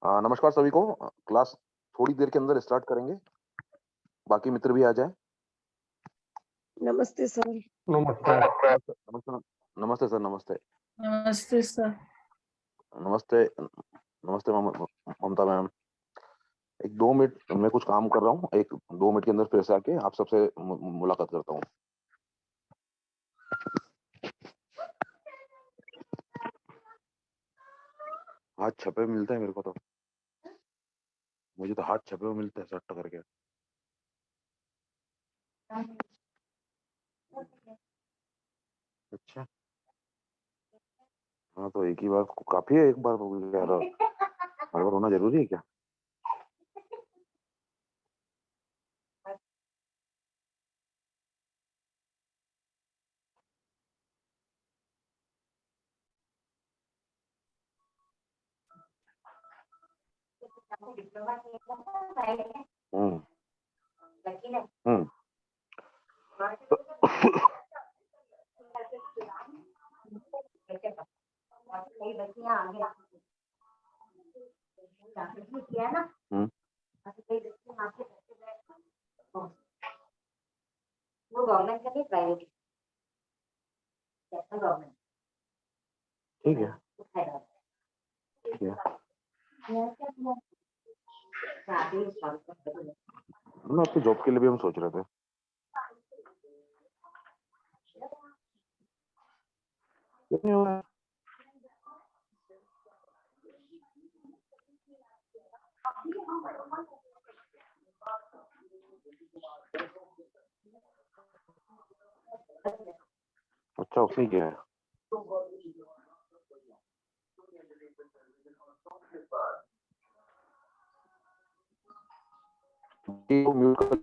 नमस्कार सभी को। क्लास थोड़ी देर के अंदर स्टार्ट करेंगे। बाकी मित्र भी आ जाएँ। नमस्ते सर। नमस्कार। नमस्ते, नमस्ते, नमस्ते सर, नमस्ते। नमस्ते सर। नमस्ते, नमस्ते ममता मैम। एक 2 मिनट मैं कुछ काम कर रहा हूँ। 1-2 मिनट के अंदर फिर से आके आप सबसे मुलाकात करता हूँ। हाथ छपे हुए मिलते हैं मेरे को तो। मुझे तो हाथ छपे हुए मिलते हैं सट्ट करके। अच्छा। हाँ, तो एक ही बार काफ़ी है, एक बार हो गया तो हर बार होना ज़रूरी है क्या? हुँ। हुँ। हुँ। ठीक है, ठीक है। ना आपकी जॉब के लिए भी हम सोच रहे थे। कुछ नहीं हुआ। अच्छा, उसने किया है। जी, वो म्यूट कर।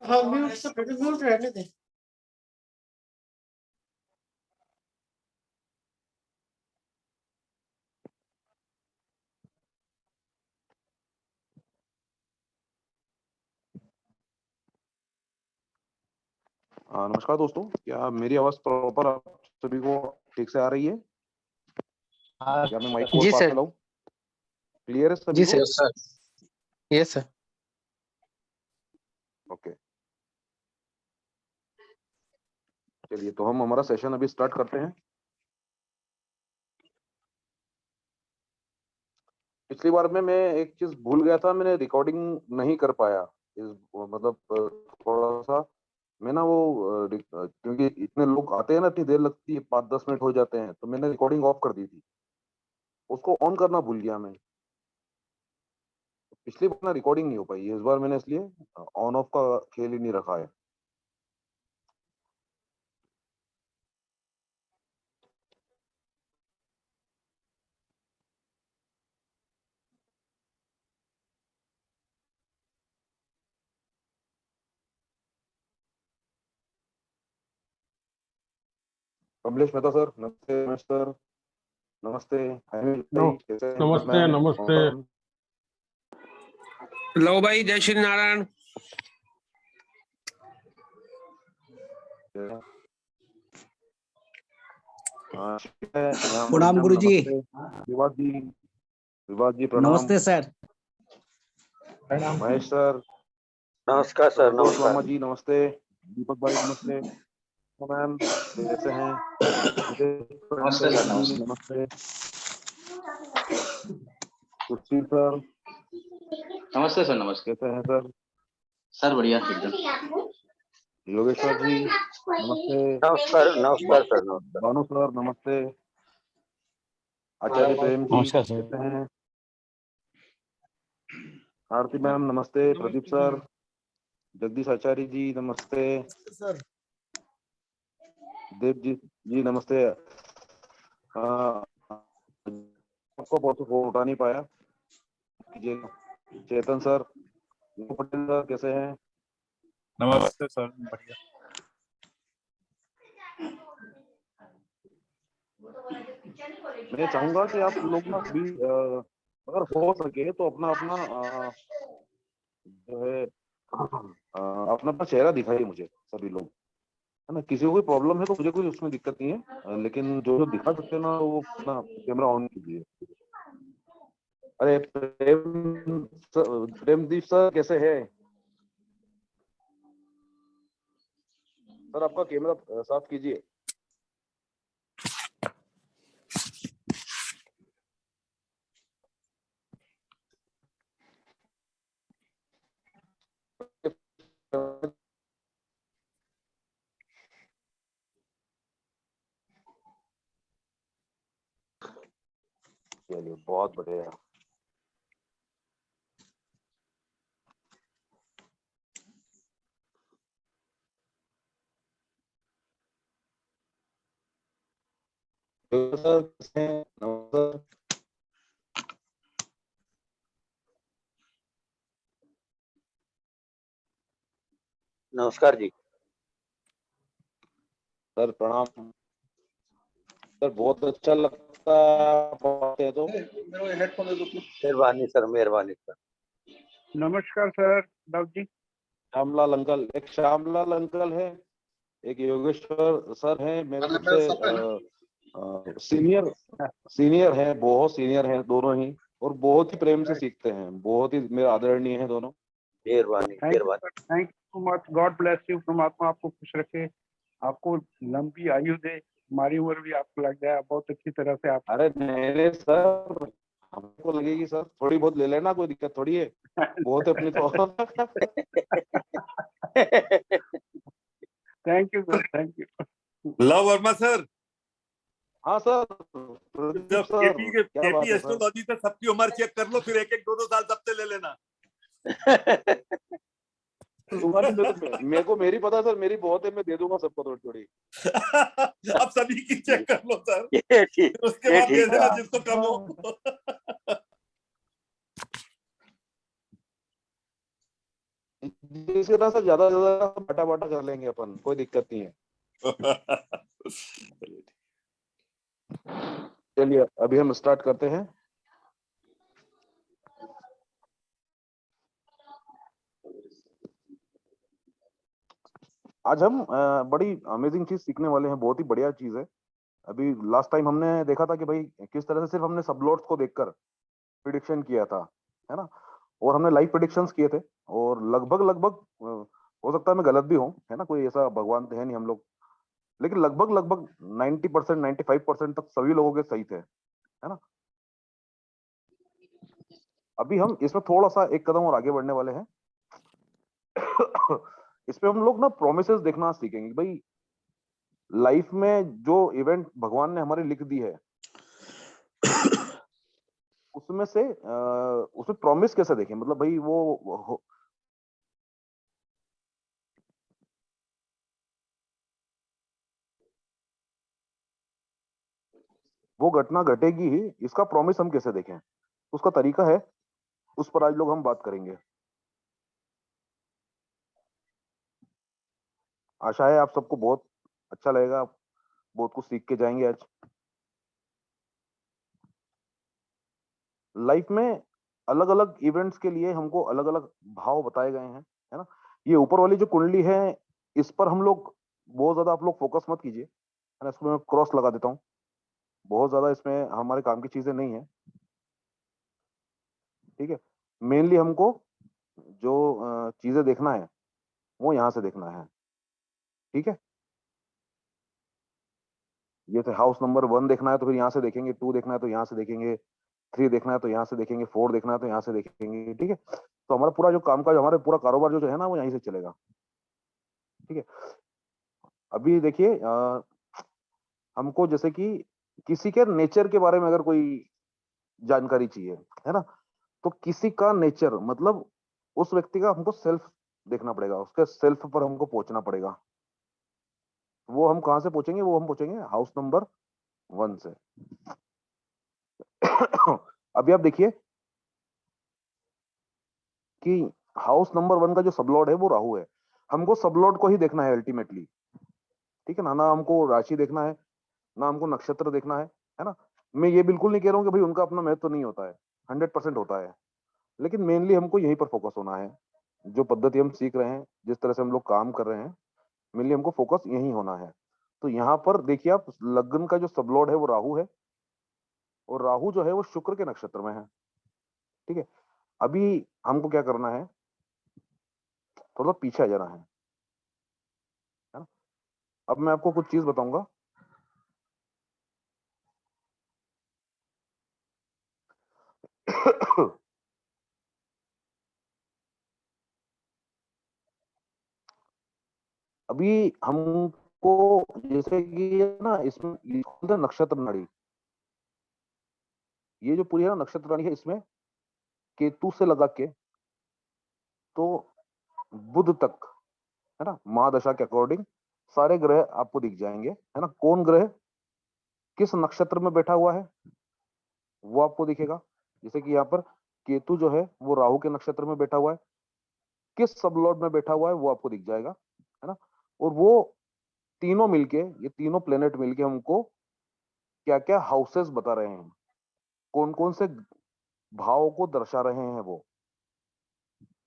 हाँ म्यूट रहने दे। नमस्कार दोस्तों, क्या मेरी आवाज प्रॉपर आप सभी को ठीक से आ रही है? क्या मैं माइक कोड जी पास सर। में लाऊं? क्लियर है सभी जी को? सर। Yes sir. ओके, चलिए तो हम हमारा सेशन अभी स्टार्ट करते हैं। पिछली बार में मैं एक चीज भूल गया था, मैंने रिकॉर्डिंग नहीं कर पाया। इस मतलब थोड़ा सा मैं ना वो क्योंकि इतने लोग आते हैं ना, इतनी देर लगती है, 5-10 मिनट हो जाते हैं, तो मैंने रिकॉर्डिंग ऑफ कर दी थी, उसको ऑन करना भूल गया मैं। पिछली बार ना रिकॉर्डिंग नहीं हो पाई, इस बार मैंने इसलिए ऑन ऑफ का खेल ही नहीं रखा है। कमलेश मेहता सर, नमस्ते। रमेश सर नमस्ते। अनिल भाई कैसे हैं? नमस्ते मैम, नमस्ते। मैम, लो भाई, जय श्री नारायण। प्रणाम गुरु जी। विवाद जी प्रणाम। नमस्ते सर। महेश सर नमस्कार सर। संतोष नमस्कार। वर्मा जी नमस्ते। दीपक भाई नमस्ते। मैम कैसे हैं? नमस्ते सर। नमस्ते। नमस्ते। सुशील सर नमस्ते सर। नमस्ते कैसे हैं सर? सर। बढ़िया एकदम। योगेश्वर जी नमस्ते। नमस्कार। नमस्कार सर। नमस्कार। भानु सर नमस्ते। आचार्य प्रेम जी नमस्कार सर। कैसे हैं? आरती मैम नमस्ते। प्रदीप सर, जगदीश आचार्य जी नमस्ते। सर देव जी नमस्ते। आपको बहुत फोन उठा नहीं पाया। चेतन सर, पटेल सर कैसे हैं? नमस्ते सर। बढ़िया। मैं चाहूंगा कि आप लोग ना अभी अगर हो सके तो अपना अपना जो है अपना अपना चेहरा दिखाइए मुझे, सभी लोग, है ना। किसी को कोई प्रॉब्लम है तो मुझे कोई उसमें दिक्कत नहीं है, लेकिन जो जो दिखा सकते हैं ना वो अपना कैमरा ऑन कीजिए। अरे प्रेमदीप सर कैसे है? सर आपका कैमरा साफ कीजिए। चलिए बहुत बढ़िया। सर कैसे हैं? नमस्कार नमस्कार जी। सर, प्रणाम सर। बहुत अच्छा लगता है आप आते हैं तो। मेहरबानी सर। मेहरबानी सर। नमस्कार सर। डॉक्टर जी। श्यामलाल अंकल, एक श्यामलाल अंकल है, एक योगेश्वर सर हैं, मेरे सबसे सीनियर सीनियर है, बहुत सीनियर हैं दोनों ही, और बहुत ही प्रेम से सीखते हैं, बहुत ही मेरे आदरणीय हैं दोनों। मेहरबानी। मेहरबानी। Thank you so much. God bless you. परमात्मा आपको खुश रखे, आपको लंबी आयु दे, हमारी उम्र भी आपको लग जाए, बहुत अच्छी तरह से आप। अरे नहीं सर, हमको लगेगी सर, थोड़ी बहुत ले लेना, कोई दिक्कत थोड़ी है, बहुत है अपनी तो। Thank you sir. Thank you. Love Verma sir, हाँ सर, प्रदीप जब सर क्या बात केपी है सर। एस्ट्रोलॉजी से सबकी उम्र चेक कर लो, फिर एक एक दो दो साल सबसे ले लेना। तुम्हारी मेरे को मेरी पता है सर, मेरी बहुत है, मैं दे दूंगा सबको थोड़ी थोड़ी। अब सभी की चेक कर लो सर, ये ठीक। फिर उसके बाद दे देना जिसको कम हो। जिसके तरह से ज्यादा बाटा बाटा कर लेंगे अपन, कोई दिक्कत नहीं है। चलिए अभी हम स्टार्ट करते हैं। आज हम बड़ी अमेजिंग चीज सीखने वाले हैं, बहुत ही बढ़िया चीज है। अभी लास्ट टाइम हमने देखा था कि भाई किस तरह से सिर्फ हमने सबलोट्स को देखकर प्रिडिक्शन किया था, है ना, और हमने लाइव प्रिडिक्शंस किए थे, और लगभग लगभग हो सकता है मैं गलत भी हूँ, है ना, कोई ऐसा भगवान तो है नहीं हम लोग, लेकिन लगभग लगभग 90% 95% तक सभी लोगों के सही थे, है ना। अभी हम इसमें थोड़ा सा एक कदम और आगे बढ़ने वाले हैं। इसमें हम लोग ना प्रोमिसेस देखना सीखेंगे भाई, लाइफ में जो इवेंट भगवान ने हमारी लिख दी है उसमें से उसमें प्रॉमिस कैसे देखें, मतलब भाई वो घटना घटेगी ही, इसका प्रॉमिस हम कैसे देखें, उसका तरीका है, उस पर आज लोग हम बात करेंगे। आशा है आप सबको बहुत अच्छा लगेगा, बहुत कुछ सीख के जाएंगे आज। लाइफ में अलग अलग इवेंट्स के लिए हमको अलग अलग भाव बताए गए हैं, है ना। ये ऊपर वाली जो कुंडली है, इस पर हम लोग बहुत ज्यादा आप लोग फोकस मत कीजिए, है ना, इसको मैं क्रॉस लगा देता हूँ, बहुत ज्यादा इसमें हमारे काम की चीजें नहीं है, ठीक है। मेनली हमको जो चीजें देखना है वो यहाँ से देखना है, ठीक है। जैसे हाउस नंबर 1 देखना है तो फिर यहाँ से देखेंगे, 2 देखना है तो यहाँ से देखेंगे, 3 देखना है तो यहाँ से देखेंगे, 4 देखना है तो यहाँ से देखेंगे, ठीक है। तो हमारा पूरा जो काम का, हमारा पूरा कारोबार जो है ना, वो यहीं से चलेगा, ठीक है। अभी देखिए हमको जैसे कि किसी के नेचर के बारे में अगर कोई जानकारी चाहिए, है ना, तो किसी का नेचर मतलब उस व्यक्ति का हमको सेल्फ देखना पड़ेगा, उसके सेल्फ पर हमको पहुंचना पड़ेगा। वो हम कहाँ से पहुंचेंगे, वो हम पहुंचेंगे हाउस नंबर 1 से। अभी आप देखिए कि हाउस नंबर 1 का जो सबलॉर्ड है वो राहु है, हमको सबलॉर्ड को ही देखना है अल्टीमेटली, ठीक है ना, ना हमको राशि देखना है, ना हमको नक्षत्र देखना है ना। मैं ये बिल्कुल नहीं कह रहा हूँ कि भाई उनका अपना महत्व तो नहीं होता है, 100% होता है, लेकिन मेनली हमको यहीं पर फोकस होना है। जो पद्धति हम सीख रहे हैं, जिस तरह से हम लोग काम कर रहे हैं, मेनली हमको फोकस यहीं होना है। तो यहाँ पर देखिए आप, लग्न का जो सबलॉर्ड है वो राहु है, और राहु जो है वो शुक्र के नक्षत्र में है, ठीक है। अभी हमको क्या करना है, थोड़ा पीछे आ जाना है ना। अब मैं आपको कुछ चीज बताऊंगा। अभी हमको जैसे कि ये ना, इसमें नक्षत्र नाड़ी, ये जो पूरी है ना नक्षत्र नाड़ी है, इसमें केतु से लगा के तो बुध तक, है ना, महादशा के अकॉर्डिंग सारे ग्रह आपको दिख जाएंगे, है ना। कौन ग्रह किस नक्षत्र में बैठा हुआ है वो आपको दिखेगा। जैसे कि यहाँ पर केतु जो है वो राहु के नक्षत्र में बैठा हुआ है, किस सबलॉर्ड में बैठा हुआ है वो आपको दिख जाएगा, है ना। और वो तीनों मिलके, ये तीनों प्लेनेट मिलके हमको क्या क्या हाउसेस बता रहे हैं, कौन कौन से भाव को दर्शा रहे हैं वो,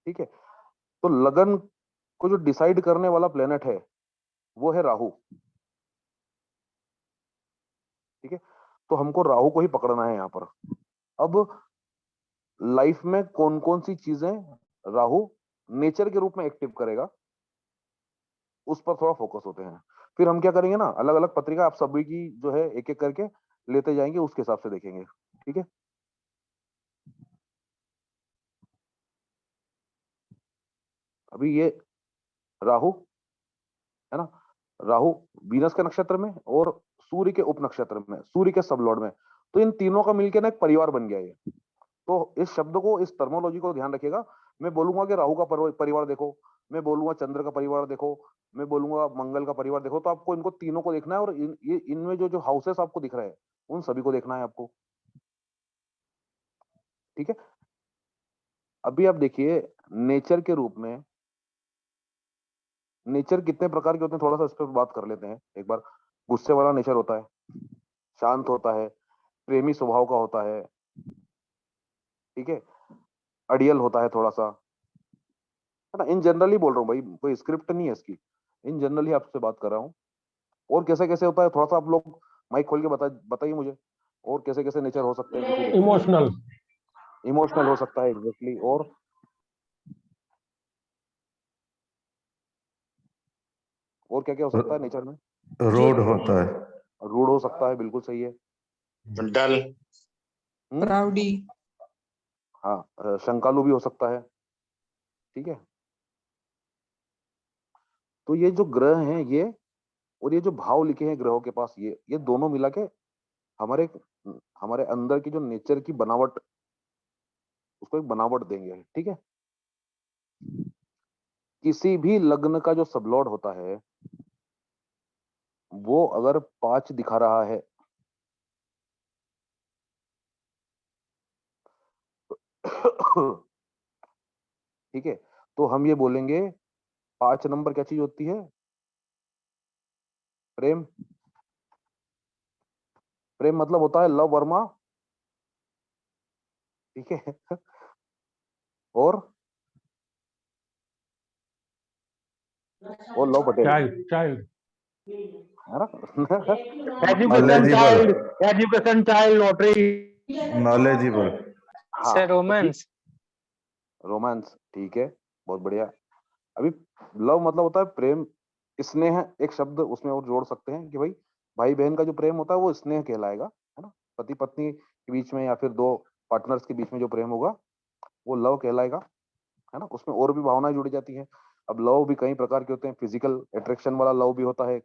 ठीक है। तो लगन को जो डिसाइड करने वाला प्लेनेट है वो है राहु, ठीक है। तो हमको राहु को ही पकड़ना है यहाँ पर। अब लाइफ में कौन कौन सी चीजें राहु नेचर के रूप में एक्टिव करेगा, उस पर थोड़ा फोकस होते हैं। फिर हम क्या करेंगे ना, अलग अलग पत्रिका आप सभी की जो है एक एक करके लेते जाएंगे, उसके हिसाब से देखेंगे, ठीक है। अभी ये राहु, है ना, राहु वीनस के नक्षत्र में और सूर्य के उप नक्षत्र में, सूर्य के सबलॉर्ड में, तो इन तीनों का मिलकर ना एक परिवार बन गया ये। तो इस शब्द को, इस टर्मोलॉजी को ध्यान रखिएगा। मैं बोलूंगा कि राहु का परिवार देखो, मैं बोलूंगा चंद्र का परिवार देखो, मैं बोलूंगा मंगल का परिवार देखो, तो आपको इनको तीनों को देखना है, और ये इनमें जो जो हाउसेस आपको दिख रहे हैं उन सभी को देखना है आपको, ठीक है। अभी आप देखिए नेचर के रूप में नेचर कितने प्रकार के होते हैं थोड़ा सा इस पर बात कर लेते हैं एक बार। गुस्से वाला नेचर होता है, शांत होता है, प्रेमी स्वभाव का होता है, ठीक है, अड़ियल होता है थोड़ा सा, है ना। इन जनरली बोल रहा हूँ भाई, कोई स्क्रिप्ट नहीं है इसकी, इन जनरली आपसे बात कर रहा हूँ। और कैसे कैसे होता है थोड़ा सा आप लोग माइक खोल के बताइए मुझे, और कैसे कैसे नेचर हो सकते हैं किसी व्यक्ति इमोशनल। इमोशनल हो सकता है एग्जैक्टली, और क्या क्या हो सकता है नेचर में? रोड होता है। रूड हो सकता है, बिल्कुल सही है। डल। प्राउडी। हाँ, शंकालु भी हो सकता है, ठीक है। तो ये जो ग्रह हैं ये, और ये जो भाव लिखे हैं ग्रहों के पास, ये दोनों मिला के हमारे हमारे अंदर की जो नेचर की बनावट, उसको एक बनावट देंगे, ठीक है। किसी भी लग्न का जो सबलॉर्ड होता है वो अगर 5 दिखा रहा है ठीक है, तो हम ये बोलेंगे 5 नंबर क्या चीज होती है? प्रेम। प्रेम मतलब होता है लव वर्मा, ठीक है। और लव पटेल, चाइल्ड है ना। Education Knowledgeable. Child lottery. Knowledgeable. हाँ सर रोमांस। रोमांस, ठीक है, बहुत बढ़िया। अभी लव मतलब होता है प्रेम, स्नेह एक शब्द उसमें और जोड़ सकते हैं कि भाई भाई बहन का जो प्रेम होता है वो स्नेह कहलाएगा, है ना। पति पत्नी के बीच में या फिर दो पार्टनर्स के बीच में जो प्रेम होगा वो लव कहलाएगा, है ना। उसमें और भी भावनाएं जुड़ी जाती हैं। अब लव भी कई प्रकार के होते हैं, फिजिकल अट्रैक्शन वाला लव भी होता है,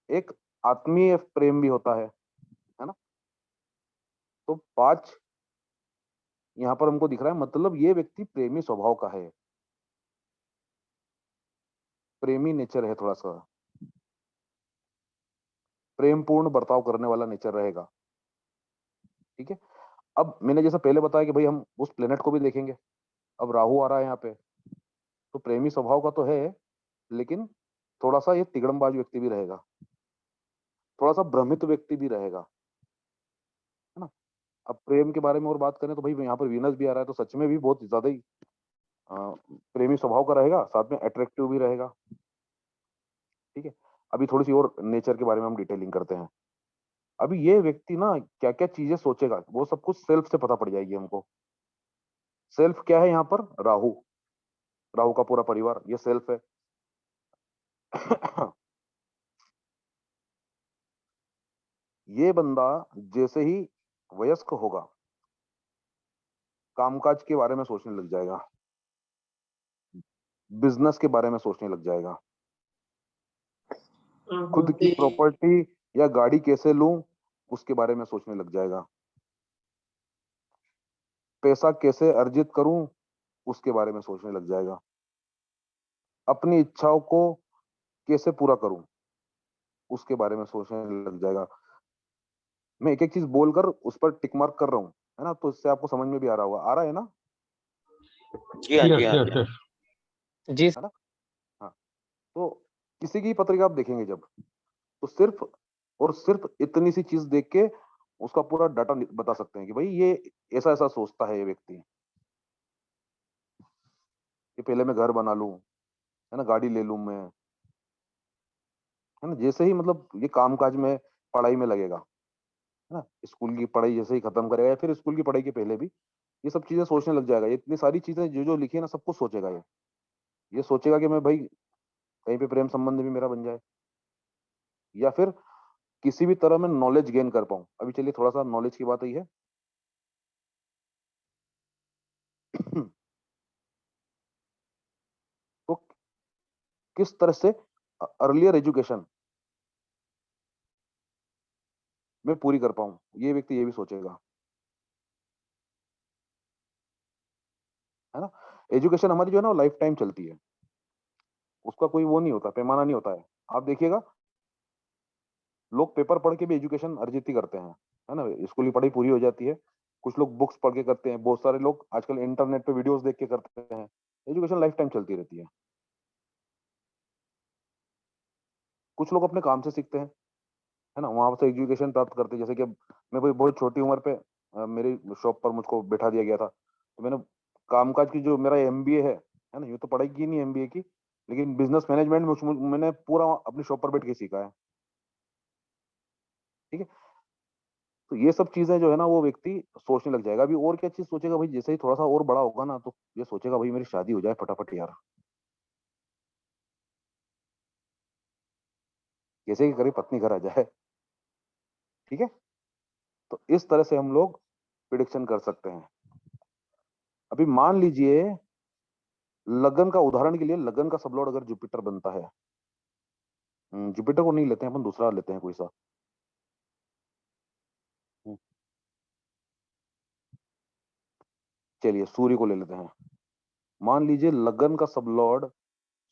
एक आत्मीय प्रेम भी होता है ना। तो 5 यहाँ पर हमको दिख रहा है, मतलब ये व्यक्ति प्रेमी स्वभाव का है, प्रेमी नेचर है, थोड़ा सा प्रेम पूर्ण बर्ताव करने वाला नेचर रहेगा, ठीक है। अब मैंने जैसा पहले बताया कि भाई हम उस प्लेनेट को भी देखेंगे। अब राहु आ रहा है यहाँ पे, तो प्रेमी स्वभाव का तो है, लेकिन थोड़ा सा ये तिगड़मबाज व्यक्ति भी रहेगा, थोड़ा सा भ्रमित व्यक्ति भी रहेगा, है ना। अब प्रेम के बारे में और बात करें तो भाई यहाँ पर वीनस भी आ रहा है, तो सच में भी बहुत ज्यादा ही प्रेमी स्वभाव का रहेगा, साथ में अट्रैक्टिव भी रहेगा, ठीक है। अभी थोड़ी सी और नेचर के बारे में हम डिटेलिंग करते हैं। अभी ये व्यक्ति ना क्या क्या चीजें सोचेगा वो सब कुछ सेल्फ से पता पड़ जाएगी हमको। सेल्फ क्या है यहाँ पर? राहु, राहु का पूरा परिवार ये सेल्फ है। ये बंदा जैसे ही वयस्क होगा कामकाज के बारे में सोचने लग जाएगा, बिजनेस के बारे में सोचने लग जाएगा, खुद की प्रॉपर्टी या गाड़ी कैसे लूं उसके बारे में सोचने लग जाएगा, पैसा कैसे अर्जित करूं उसके बारे में सोचने लग जाएगा, अपनी इच्छाओं को कैसे पूरा करूं उसके बारे में सोचने लग जाएगा। मैं एक एक चीज बोलकर उस पर टिक मार्क कर रहा हूं, है ना, तो इससे आपको समझ में भी आ रहा होगा, आ रहा है ना? जी हाँ, जी हाँ, जी हाँ। जी है ना। हाँ, तो किसी की पत्रिका आप देखेंगे जब, तो सिर्फ और सिर्फ इतनी सी चीज देख के उसका पूरा डाटा बता सकते हैं कि भाई ये ऐसा ऐसा सोचता है ये व्यक्ति, कि पहले मैं घर बना लूं, है ना, गाड़ी ले लूं मैं, है ना। जैसे ही मतलब ये कामकाज में पढ़ाई में लगेगा, है ना, स्कूल की पढ़ाई जैसे ही खत्म करेगा या फिर स्कूल की पढ़ाई के पहले भी ये सब चीजें सोचने लग जाएगा। ये इतनी सारी चीजें जो जो लिखी है ना सब कुछ सोचेगा ये सोचेगा कि मैं भाई कहीं पे प्रेम संबंध भी मेरा बन जाए, या फिर किसी भी तरह मैं नॉलेज गेन कर पाऊं। अभी चलिए थोड़ा सा नॉलेज की बात आई है। तो किस तरह से अर्लियर एजुकेशन मैं पूरी कर पाऊं, ये व्यक्ति ये भी सोचेगा, है ना। एजुकेशन हमारी जो है ना लाइफ टाइम चलती है, उसका कोई वो नहीं होता, पैमाना नहीं होता है। आप देखिएगा लोग पेपर पढ़ के भी एजुकेशन अर्जित ही करते हैं, है ना, स्कूल की पढ़ाई पूरी हो जाती है, कुछ लोग बुक्स पढ़ के करते हैं, बहुत सारे लोग आजकल इंटरनेट पे वीडियोस देख के करते हैं। एजुकेशन लाइफ टाइम चलती रहती है। कुछ लोग अपने काम से सीखते हैं, है ना, वहां से एजुकेशन प्राप्त करते हैं। जैसे कि अब मैं कोई बहुत छोटी उम्र पे मेरी शॉप पर मुझको बैठा दिया गया था, तो मैंने कामकाज की जो मेरा एमबीए है ना, यूँ तो पढ़ाई की नहीं एमबीए की, लेकिन बिजनेस मैनेजमेंट में मैंने पूरा अपनी शॉप पर बैठ के सीखा है। ठीक है, तो ये सब चीजें जो है ना, वो व्यक्ति सोचने लग जाएगा। अभी और क्या चीज सोचेगा भाई, जैसे ही थोड़ा सा और बड़ा होगा ना, तो ये सोचेगा भाई मेरी शादी हो जाए फटाफट यार, कैसे ही करे पत्नी घर आ जाए। ठीक है, तो इस तरह से हम लोग प्रिडिक्शन कर सकते हैं। अभी मान लीजिए लगन का, उदाहरण के लिए लगन का सब लॉर्ड अगर जुपिटर बनता है, जुपिटर को नहीं लेते हैं अपन, दूसरा लेते हैं कोई सा। हम्म, चलिए सूर्य को ले लेते हैं। मान लीजिए लगन का सब लॉर्ड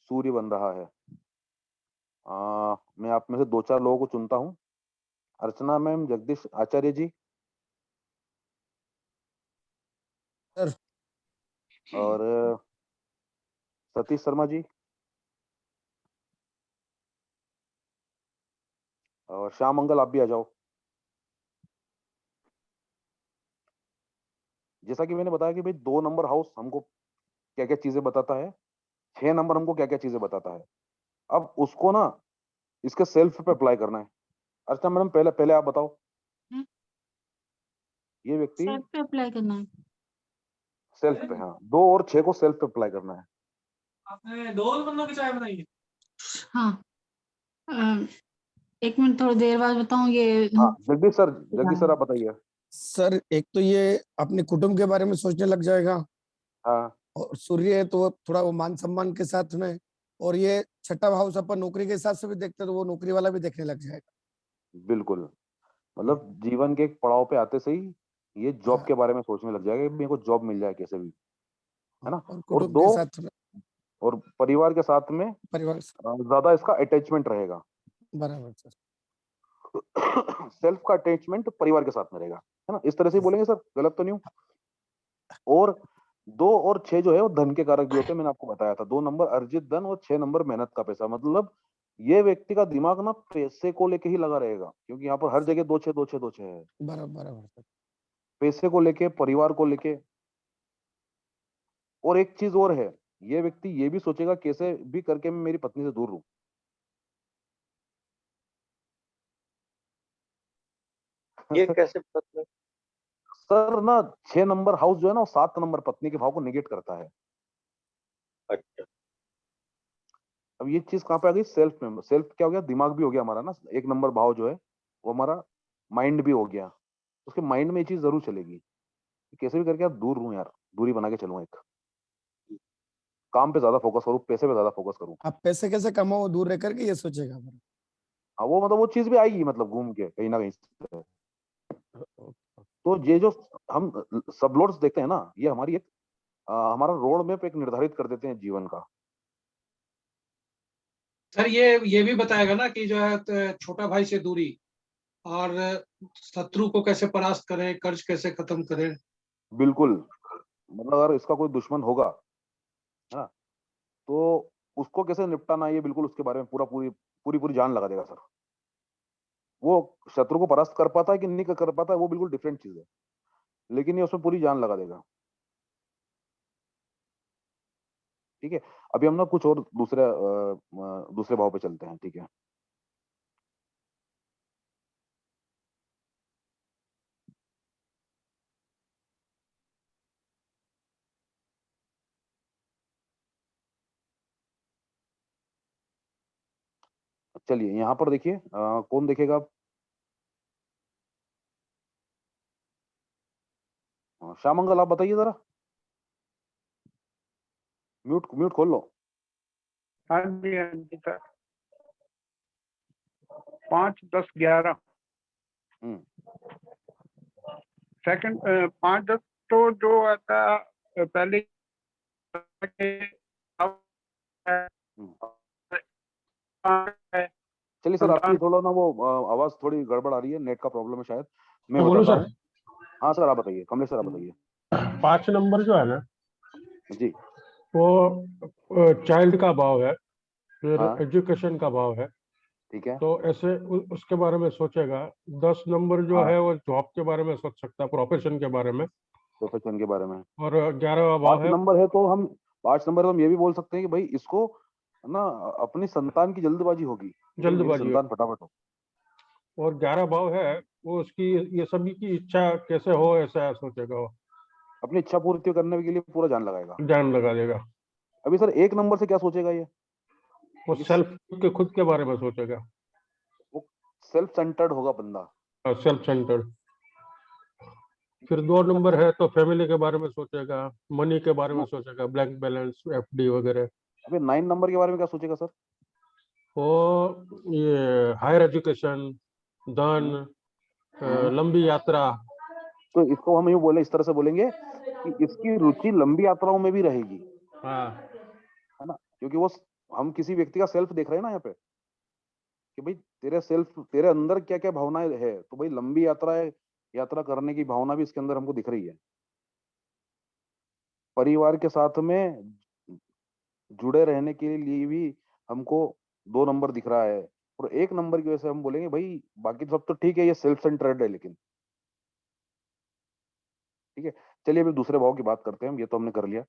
सूर्य बन रहा है। मैं आप में से दो चार लोगों को चुनता हूँ। अर्चना मैम, जगदीश आचार्य जी, सर। और सतीश शर्मा जी, और श्याम मंगल आप भी आ जाओ। जैसा कि मैंने बताया कि भाई 2 नंबर हाउस हमको क्या क्या चीजें बताता है, 6 नंबर हमको क्या क्या चीजें बताता है। अब उसको ना इसके सेल्फ पे अप्लाई करना है। अर्चना मैडम, पहले पहले आप बताओ, ये व्यक्ति सेल्फ पे अप्लाई करना है। सेल्फ पे, हाँ, 2 और 6 को सेल्फ पे अप्लाई करना है। आपने दो बंदों की चाय बनाई है? हाँ, एक मिनट, थोड़ी देर बाद बताऊं ये। हाँ जगदीश सर आप बताइए। सर एक तो ये अपने कुटुंब के बारे में सोचने लग जाएगा, हाँ और सूर्य है तो वो थोड़ा वो मान सम्मान के साथ में, और ये छठा हाउस अपन नौकरी के हिसाब से भी देखते हैं, तो वो नौकरी वाला भी देखने लग जाएगा। बिल्कुल, मतलब जीवन के एक पड़ाव पे आते से ही ये जॉब हाँ, के बारे में सोचने लग जाएगा कि मेरे को जॉब मिल जाए कैसे भी, है ना। और और कुटुंब दो, के साथ में, और परिवार के साथ में परिवार से। ज्यादा इसका अटैचमेंट रहेगा। बराबर सर। सेल्फ का अटैचमेंट परिवार के साथ में रहेगा, है ना, इस तरह से ही बोलेंगे सर, गलत तो नहीं हूँ। और 2 और 6 जो है वो धन के कारक भी होते हैं, मैंने आपको बताया था। 2 नंबर अर्जित धन और 6 नंबर मेहनत का पैसा। मतलब ये व्यक्ति का दिमाग ना पैसे को लेके ही लगा रहेगा, क्योंकि यहाँ पर हर जगह 2 6 2 6 2 6 है। बराबर बराबर सर। पैसे को लेके, परिवार को लेके। और एक चीज और है, ये व्यक्ति ये भी सोचेगा कैसे भी करके मैं मेरी पत्नी से दूर रहूं। ये कैसे मतलब? सर ना 6 नंबर हाउस जो है ना, वो 7 नंबर पत्नी के भाव को निगेट करता है। अच्छा, अब ये चीज कहाँ पे आ गई, सेल्फ में। सेल्फ क्या हो गया, दिमाग भी हो गया हमारा ना, 1 नंबर भाव जो है वो हमारा माइंड भी हो गया। उसके माइंड में ये चीज जरूर चलेगी कि कैसे भी करके यार दूर रहूं, यार दूरी बना के चलूं, एक काम पे ज्यादा फोकस करूं, पैसे पे ज्यादा फोकस करूं। आप पैसे कैसे कमाओ दूर रह करके, ये सोचेगा। हाँ, वो मतलब वो चीज भी आएगी, मतलब घूम के कहीं ना कहीं से। तो ये जो हम सब लोड्स देखते हैं ना, ये हमारी एक हमारा रोड मैप एक निर्धारित कर देते हैं जीवन का। सर ये भी बताएगा ना कि जो है छोटा भाई से दूरी, और शत्रु को कैसे परास्त करें, कर्ज कैसे खत्म करें। बिल्कुल, मतलब अगर इसका कोई दुश्मन होगा, है ना, तो उसको कैसे निपटाना है, ये बिल्कुल उसके बारे में पूरी जान लगा देगा सर। वो शत्रु को परास्त कर पाता है कि नहीं कर पाता है, वो बिल्कुल डिफरेंट चीज है, लेकिन ये उसमें पूरी जान लगा देगा। ठीक है, अभी हम ना कुछ और दूसरे भाव पे चलते हैं। ठीक है, चलिए यहाँ पर देखिए, कौन देखेगा आप? श्याम मंगल आप बताइए जरा, म्यूट म्यूट खोल लो। हाँ जी सर। 5 10 11 सेकंड, 5 10 तो जो आता पहले चलिए सर, आपकी थोड़ा ना वो आवाज थोड़ी गड़बड़ आ रही है, नेट का प्रॉब्लम है शायद, मैं तो बोलूं बताता सर? हूँ। हाँ सर आप बताइए, कमलेश सर आप बताइए। 5 नंबर जो है ना, जी, वो चाइल्ड का भाव है, फिर हाँ एजुकेशन का भाव है, ठीक है। तो ऐसे उसके बारे में सोचेगा। 10 नंबर जो हाँ। है वो जॉब के बारे में सोच सकता है, प्रोफेशन के बारे में। प्रोफेशन के बारे में। और 11वां भाव 5 है। नंबर है तो हम 5 नंबर हम ये भी बोल सकते हैं कि भाई इसको ना अपनी संतान की जल्दबाजी होगी, भाई मेरी जल्दबाजी। संतान फटाफट हो। और 11 भाव है वो उसकी, ये सभी की इच्छा कैसे हो ऐसा सोचेगा वो, अपनी इच्छा पूर्ति करने के लिए पूरा जान लगाएगा। जान लगा देगा। अभी सर 1 नंबर से क्या सोचेगा ये? वो सेल्फ के खुद के बारे में सोचेगा। वो सेल्फ सेंटर्ड होगा बंदा। Self centred. फिर 2 नंबर है तो फैमिली के बारे में सोचेगा, मनी के बारे में सोचेगा, ब्लैंक बैलेंस, एफडी वगैरह। अभी 9 नंबर के बारे में क्या सोचेगा सर? वो ये हायर एजुकेशन, धन, लंबी यात्रा। तो इसको हम यूं बोले, इस तरह से बोलेंगे कि इसकी रुचि लंबी यात्राओं में भी रहेगी, हाँ। है ना? क्योंकि वो हम किसी व्यक्ति का सेल्फ देख रहे हैं ना यहाँ पे, कि भाई तेरे अंदर क्या क्या भावनाएं है, तो भाई लंबी यात्रा करने की भावना भी इसके अंदर हमको दिख रही है। परिवार के साथ में जुड़े रहने के लिए भी हमको 2 नंबर दिख रहा है। और 1 नंबर की वजह से हम बोलेंगे भाई बाकी सब तो ठीक है, ये सेल्फ सेंटर्ड है, लेकिन ठीक है। चलिए अभी दूसरे भाव की बात करते हैं हम, ये तो हमने कर लिया।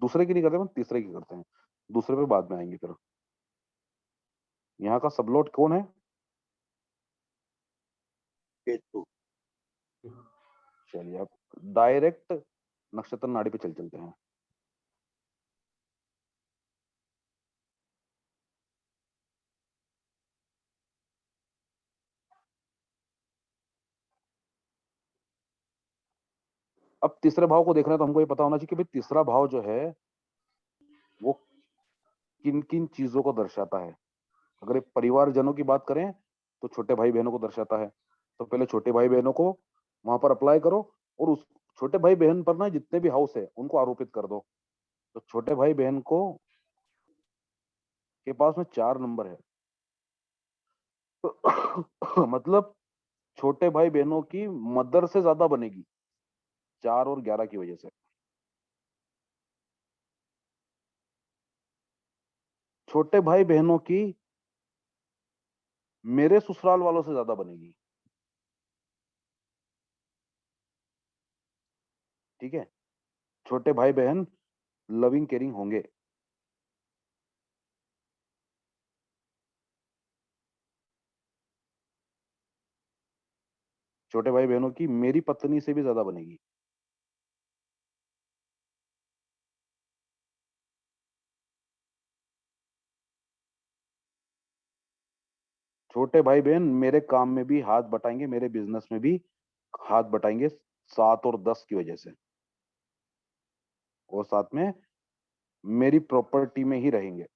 दूसरे की नहीं करते, हम तीसरे की करते हैं। दूसरे पे बाद में आएंगे फिर। यहाँ का सबलोट कौन है? केतु। चलिए अब डायरेक्ट नक्षत्र नाड़ी पे चलते हैं। अब तीसरे भाव को देखना है तो हमको ये पता होना चाहिए कि भाई तीसरा भाव जो है वो किन किन चीजों को दर्शाता है। अगर एक परिवारजनों की बात करें तो छोटे भाई बहनों को दर्शाता है। तो पहले छोटे भाई बहनों को वहां पर अप्लाई करो और उस छोटे भाई बहन पर ना जितने भी हाउस है उनको आरोपित कर दो। तो छोटे भाई बहन को के पास में 4 नंबर है। तो मतलब छोटे भाई बहनों की मदर से ज्यादा बनेगी 4 और 11 की वजह से। छोटे भाई बहनों की मेरे ससुराल वालों से ज्यादा बनेगी। ठीक है। छोटे भाई बहन लविंग केयरिंग होंगे। छोटे भाई बहनों की मेरी पत्नी से भी ज्यादा बनेगी। छोटे भाई बहन मेरे काम में भी हाथ बटाएंगे, मेरे बिजनेस में भी हाथ बटाएंगे 7 और 10 की वजह से। और साथ में मेरी प्रॉपर्टी में ही रहेंगे।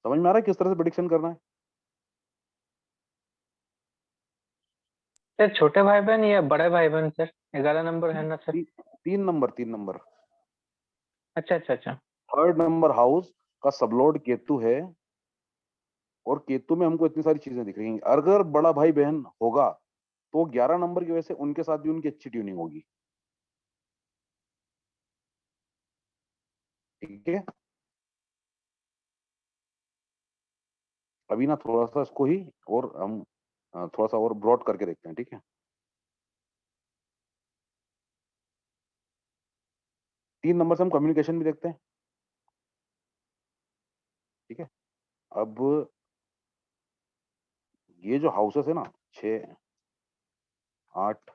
समझ में आ रहा है किस तरह से प्रेडिक्शन करना है? सर छोटे भाई बहन या बड़े भाई बहन सर? 11 नंबर है ना सर? 3 नंबर। अच्छा अच्छा अच्छा। 3rd नंबर हाउस का सबलॉर्ड केतु है। और केतु में हमको इतनी सारी चीजें दिख रही हैं। अगर बड़ा भाई बहन होगा तो 11 नंबर की वजह से उनके साथ भी उनकी अच्छी ट्यूनिंग होगी। ठीक है। अभी ना थोड़ा सा इसको ही और हम थोड़ा सा और ब्रॉड करके देखते हैं। ठीक है। 3 नंबर से हम कम्युनिकेशन भी देखते हैं। ठीक है। अब ये जो हाउसेस है ना 6, 8,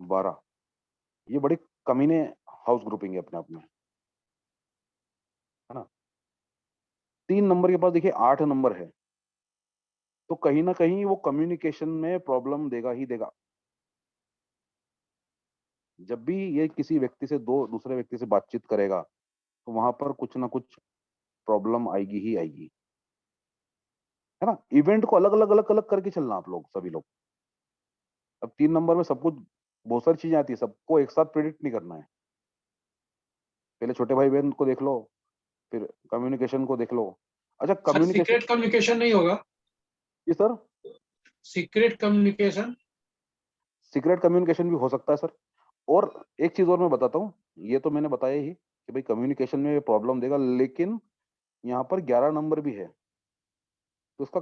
12, ये बड़ी कमीने हाउस ग्रुपिंग है अपने आप में, है ना? 3 नंबर के पास देखिए 8 नंबर है। तो कहीं ना कहीं वो कम्युनिकेशन में प्रॉब्लम देगा ही देगा। जब भी ये किसी व्यक्ति से दूसरे व्यक्ति से बातचीत करेगा तो वहां पर कुछ ना कुछ प्रॉब्लम आएगी ही आएगी, है ना? इवेंट को अलग अलग अलग अलग करके चलना आप लोग सभी लोग। अब 3 नंबर में सब कुछ, बहुत सारी चीजें आती है, सबको एक साथ प्रेडिक्ट नहीं करना है। पहले छोटे भाई बहन को देख लो, फिर कम्युनिकेशन को देख लो। अच्छा सर कम्युनिकेशन, सीक्रेट कम्युनिकेशन नहीं होगा? जी sir, secret communication? Secret communication भी हो सकता है सर। और एक चीज और मैं बताता हूँ, ये तो मैंने बताया ही कि भाई कम्युनिकेशन में प्रॉब्लम देगा, लेकिन यहाँ पर 11 नंबर भी है, तो इसका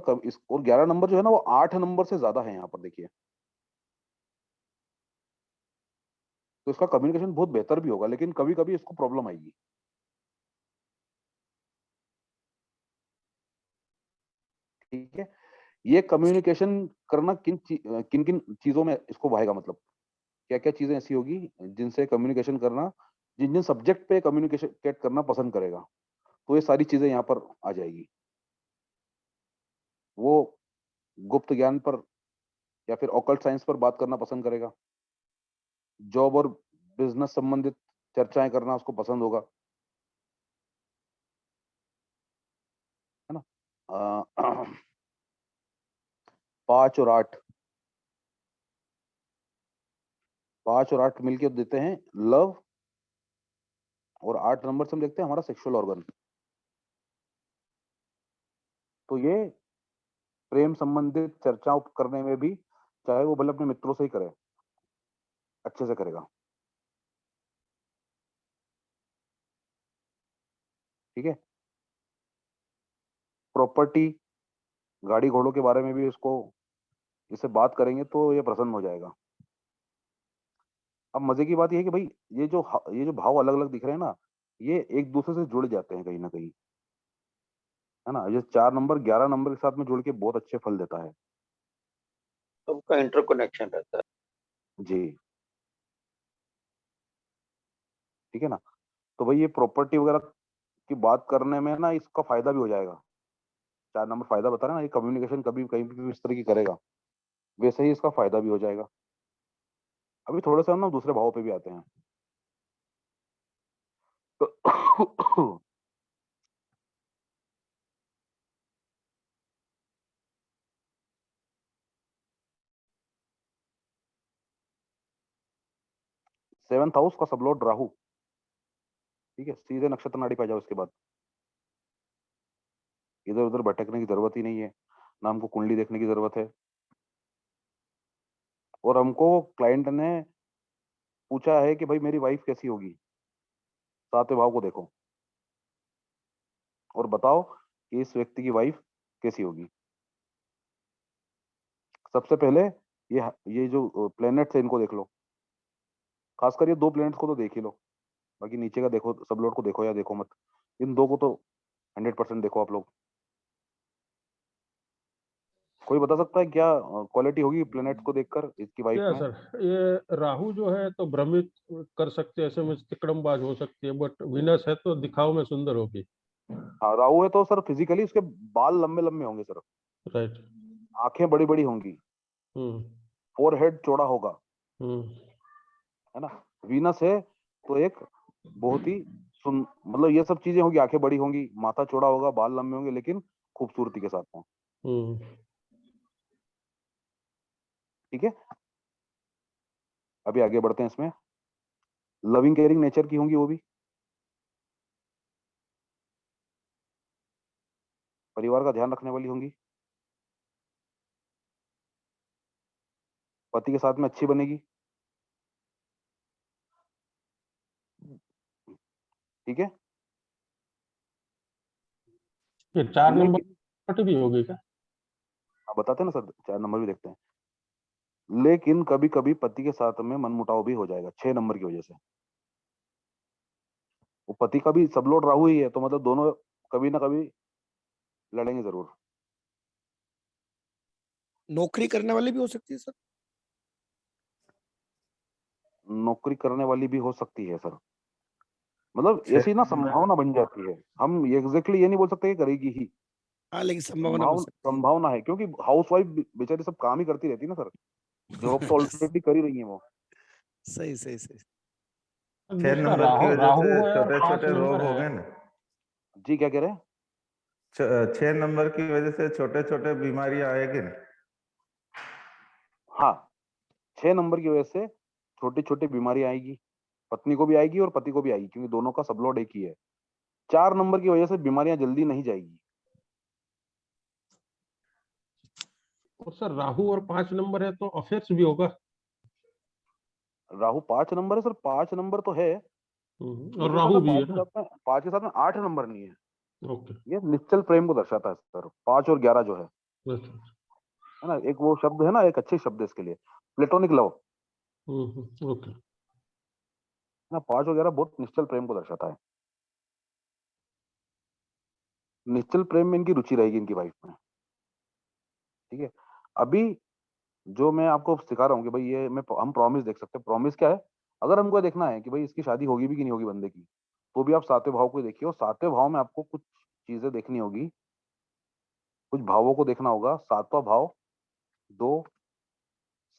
और 11 नंबर जो है ना वो 8 नंबर से ज्यादा है यहाँ पर देखिए, तो इसका कम्युनिकेशन बहुत बेहतर भी होगा, लेकिन कभी कभी इसको प्रॉब्लम आएगी। ठीक है, ये कम्युनिकेशन करना किन किन चीजों में इसको भाएगा, मतलब क्या क्या चीजें ऐसी होगी जिनसे कम्युनिकेशन करना, जिन जिन सब्जेक्ट पे कम्युनिकेशन करना पसंद करेगा, तो ये सारी चीजें यहाँ पर आ जाएगी। वो गुप्त ज्ञान पर या फिर ऑकल्ट साइंस पर बात करना पसंद करेगा, जॉब और बिजनेस संबंधित चर्चाएं करना उसको पसंद होगा, है ना। 5 और 8, 5 और 8 मिलके देते हैं लव, और 8 नंबर से हम देखते हैं हमारा सेक्सुअल ऑर्गन। तो ये प्रेम संबंधित चर्चाओं करने में भी, चाहे वो भले अपने मित्रों से ही करे, अच्छे से करेगा। ठीक है, प्रॉपर्टी, गाड़ी घोड़ों के बारे में भी उसको, इससे बात करेंगे तो ये प्रसन्न हो जाएगा। अब मजे की बात ये है कि भाई ये जो भाव अलग अलग दिख रहे हैं ना, ये एक दूसरे से जुड़ जाते हैं कहीं ना कहीं, है ना। ये 4 नंबर 11 नंबर के साथ में जुड़ के बहुत अच्छे फल देता है। सबका इंटरकनेक्शन रहता है। जी, ठीक है ना। तो भाई ये प्रॉपर्टी वगैरह की बात करने में ना इसका फायदा भी हो जाएगा। 4 नंबर फायदा बता रहे हैं ना, ये कम्युनिकेशन कभी कहीं भी इस तरह की करेगा, वैसे ही इसका फायदा भी हो जाएगा। अभी थोड़ा सा हम ना दूसरे भाव पे भी आते हैं। तो 7th हाउस का सबलॉर्ड राहु, ठीक है, सीधे नक्षत्र नाड़ी पे जाओ। उसके बाद इधर उधर भटकने की जरूरत ही नहीं है, ना हमको कुंडली देखने की जरूरत है। और हमको क्लाइंट ने पूछा है कि भाई मेरी वाइफ कैसी होगी, 7वें भाव को देखो और बताओ कि इस व्यक्ति की वाइफ कैसी होगी। सबसे पहले ये जो प्लेनेट्स है इनको देख लो, खासकर ये 2 प्लेनेट्स को तो देख ही लो, बाकी नीचे का देखो, सबलॉर्ड को देखो या देखो मत, इन 2 को तो 100% देखो आप लोग। कोई बता सकता है क्या क्वालिटी होगी प्लेनेट्स को देखकर इसकी वाइफ क्या में? सर, ये राहु जो है तो भ्रमित कर सकते हैं, ऐसे में तिकड़मबाज हो सकती है, बट विनस है तो दिखाव में सुंदर होगी। हाँ, राहु है तो सर फिजिकली उसके बाल लंबे लंबे होंगे सर, राइट। आंखें बड़ी बड़ी होंगी, हम्म। फोरहेड चौड़ा होगा, हम्म। है ना। वीनस है तो एक बहुत ही मतलब ये सब चीजें होगी, आंखें बड़ी होंगी, माथा चौड़ा होगा, बाल लंबे होंगे, लेकिन खूबसूरती के साथ में। हम्म। ठीक है, अभी आगे बढ़ते हैं इसमें। लविंग केयरिंग नेचर की होंगी वो भी, परिवार का ध्यान रखने वाली होंगी, पति के साथ में अच्छी बनेगी। ठीक है, ये 4 नंबर लेकिन प्रॉपर्टी भी होगी क्या? आप बताते हैं ना सर, 4 नंबर भी देखते हैं, लेकिन कभी कभी पति के साथ में मनमुटाव भी हो जाएगा 6 नंबर की वजह से। वो पति का भी सबलोड राहु ही है, तो मतलब दोनों कभी ना कभी लड़ेंगे जरूर। नौकरी करने वाली भी हो सकती है सर। नौकरी करने वाली भी हो सकती है सर, मतलब छह ऐसी ना संभावना बन जाती है। हम एग्जैक्टली ये नहीं बोल सकते कि करेगी ही, हाँ, लेकिन संभावना बन सकती है। संभावना है, क्योंकि हाउसवाइफ बेचारी सब काम ही करती रहती है ना सर, जॉब तो ऑलरेडी कर ही रही है वो। सही सही सही। 6 उसका नंबर की राहु वजह राहु से है और छोटे 5 छोटे रोग नंबर हो है। गए ना। जी क्या कह रहे हैं? 6 नंबर की वजह से छोटे छोटे बीमारियां आएगी ना। हाँ, 6 नंबर की वजह से छोटी छोटी बीमारी आएगी, पत्नी को भी आएगी और पति को भी आएगी, क्योंकि दोनों का सबलोड एक ही है। 4 नंबर की वजह से बीमारियां जल्दी नहीं जाएगी। और सर राहु और 5 नंबर है तो अफेयर्स भी होगा। राहु 5 नंबर है सर, 5 नंबर तो है, और लेकिन राहु सर भी है 5 के ना। साथ में 5 के साथ में 8 नंबर नहीं है। ओके। ये निश्चल प्रेम को दर्शाता है सर, 5 और 11 जो है अच्छा। ना, एक वो शब्द है ना, एक अच्छे शब्द है इसके लिए, प्लेटोनिक लव, ओके। ना 5 और 11 बहुत निश्चल प्रेम को दर्शाता है। निश्चल प्रेम में इनकी रुचि रहेगी इनकी वाइफ में। ठीक है, अभी जो मैं आपको सिखा रहा हूँ कि भाई ये हम प्रॉमिस देख सकते हैं। प्रॉमिस क्या है, अगर हमको देखना है कि भाई इसकी शादी होगी भी कि नहीं होगी बंदे की, तो भी आप 7वें भाव को देखिए, और 7वें भाव में आपको कुछ चीजें देखनी होगी, कुछ भावों को देखना होगा। 7वां भाव 2,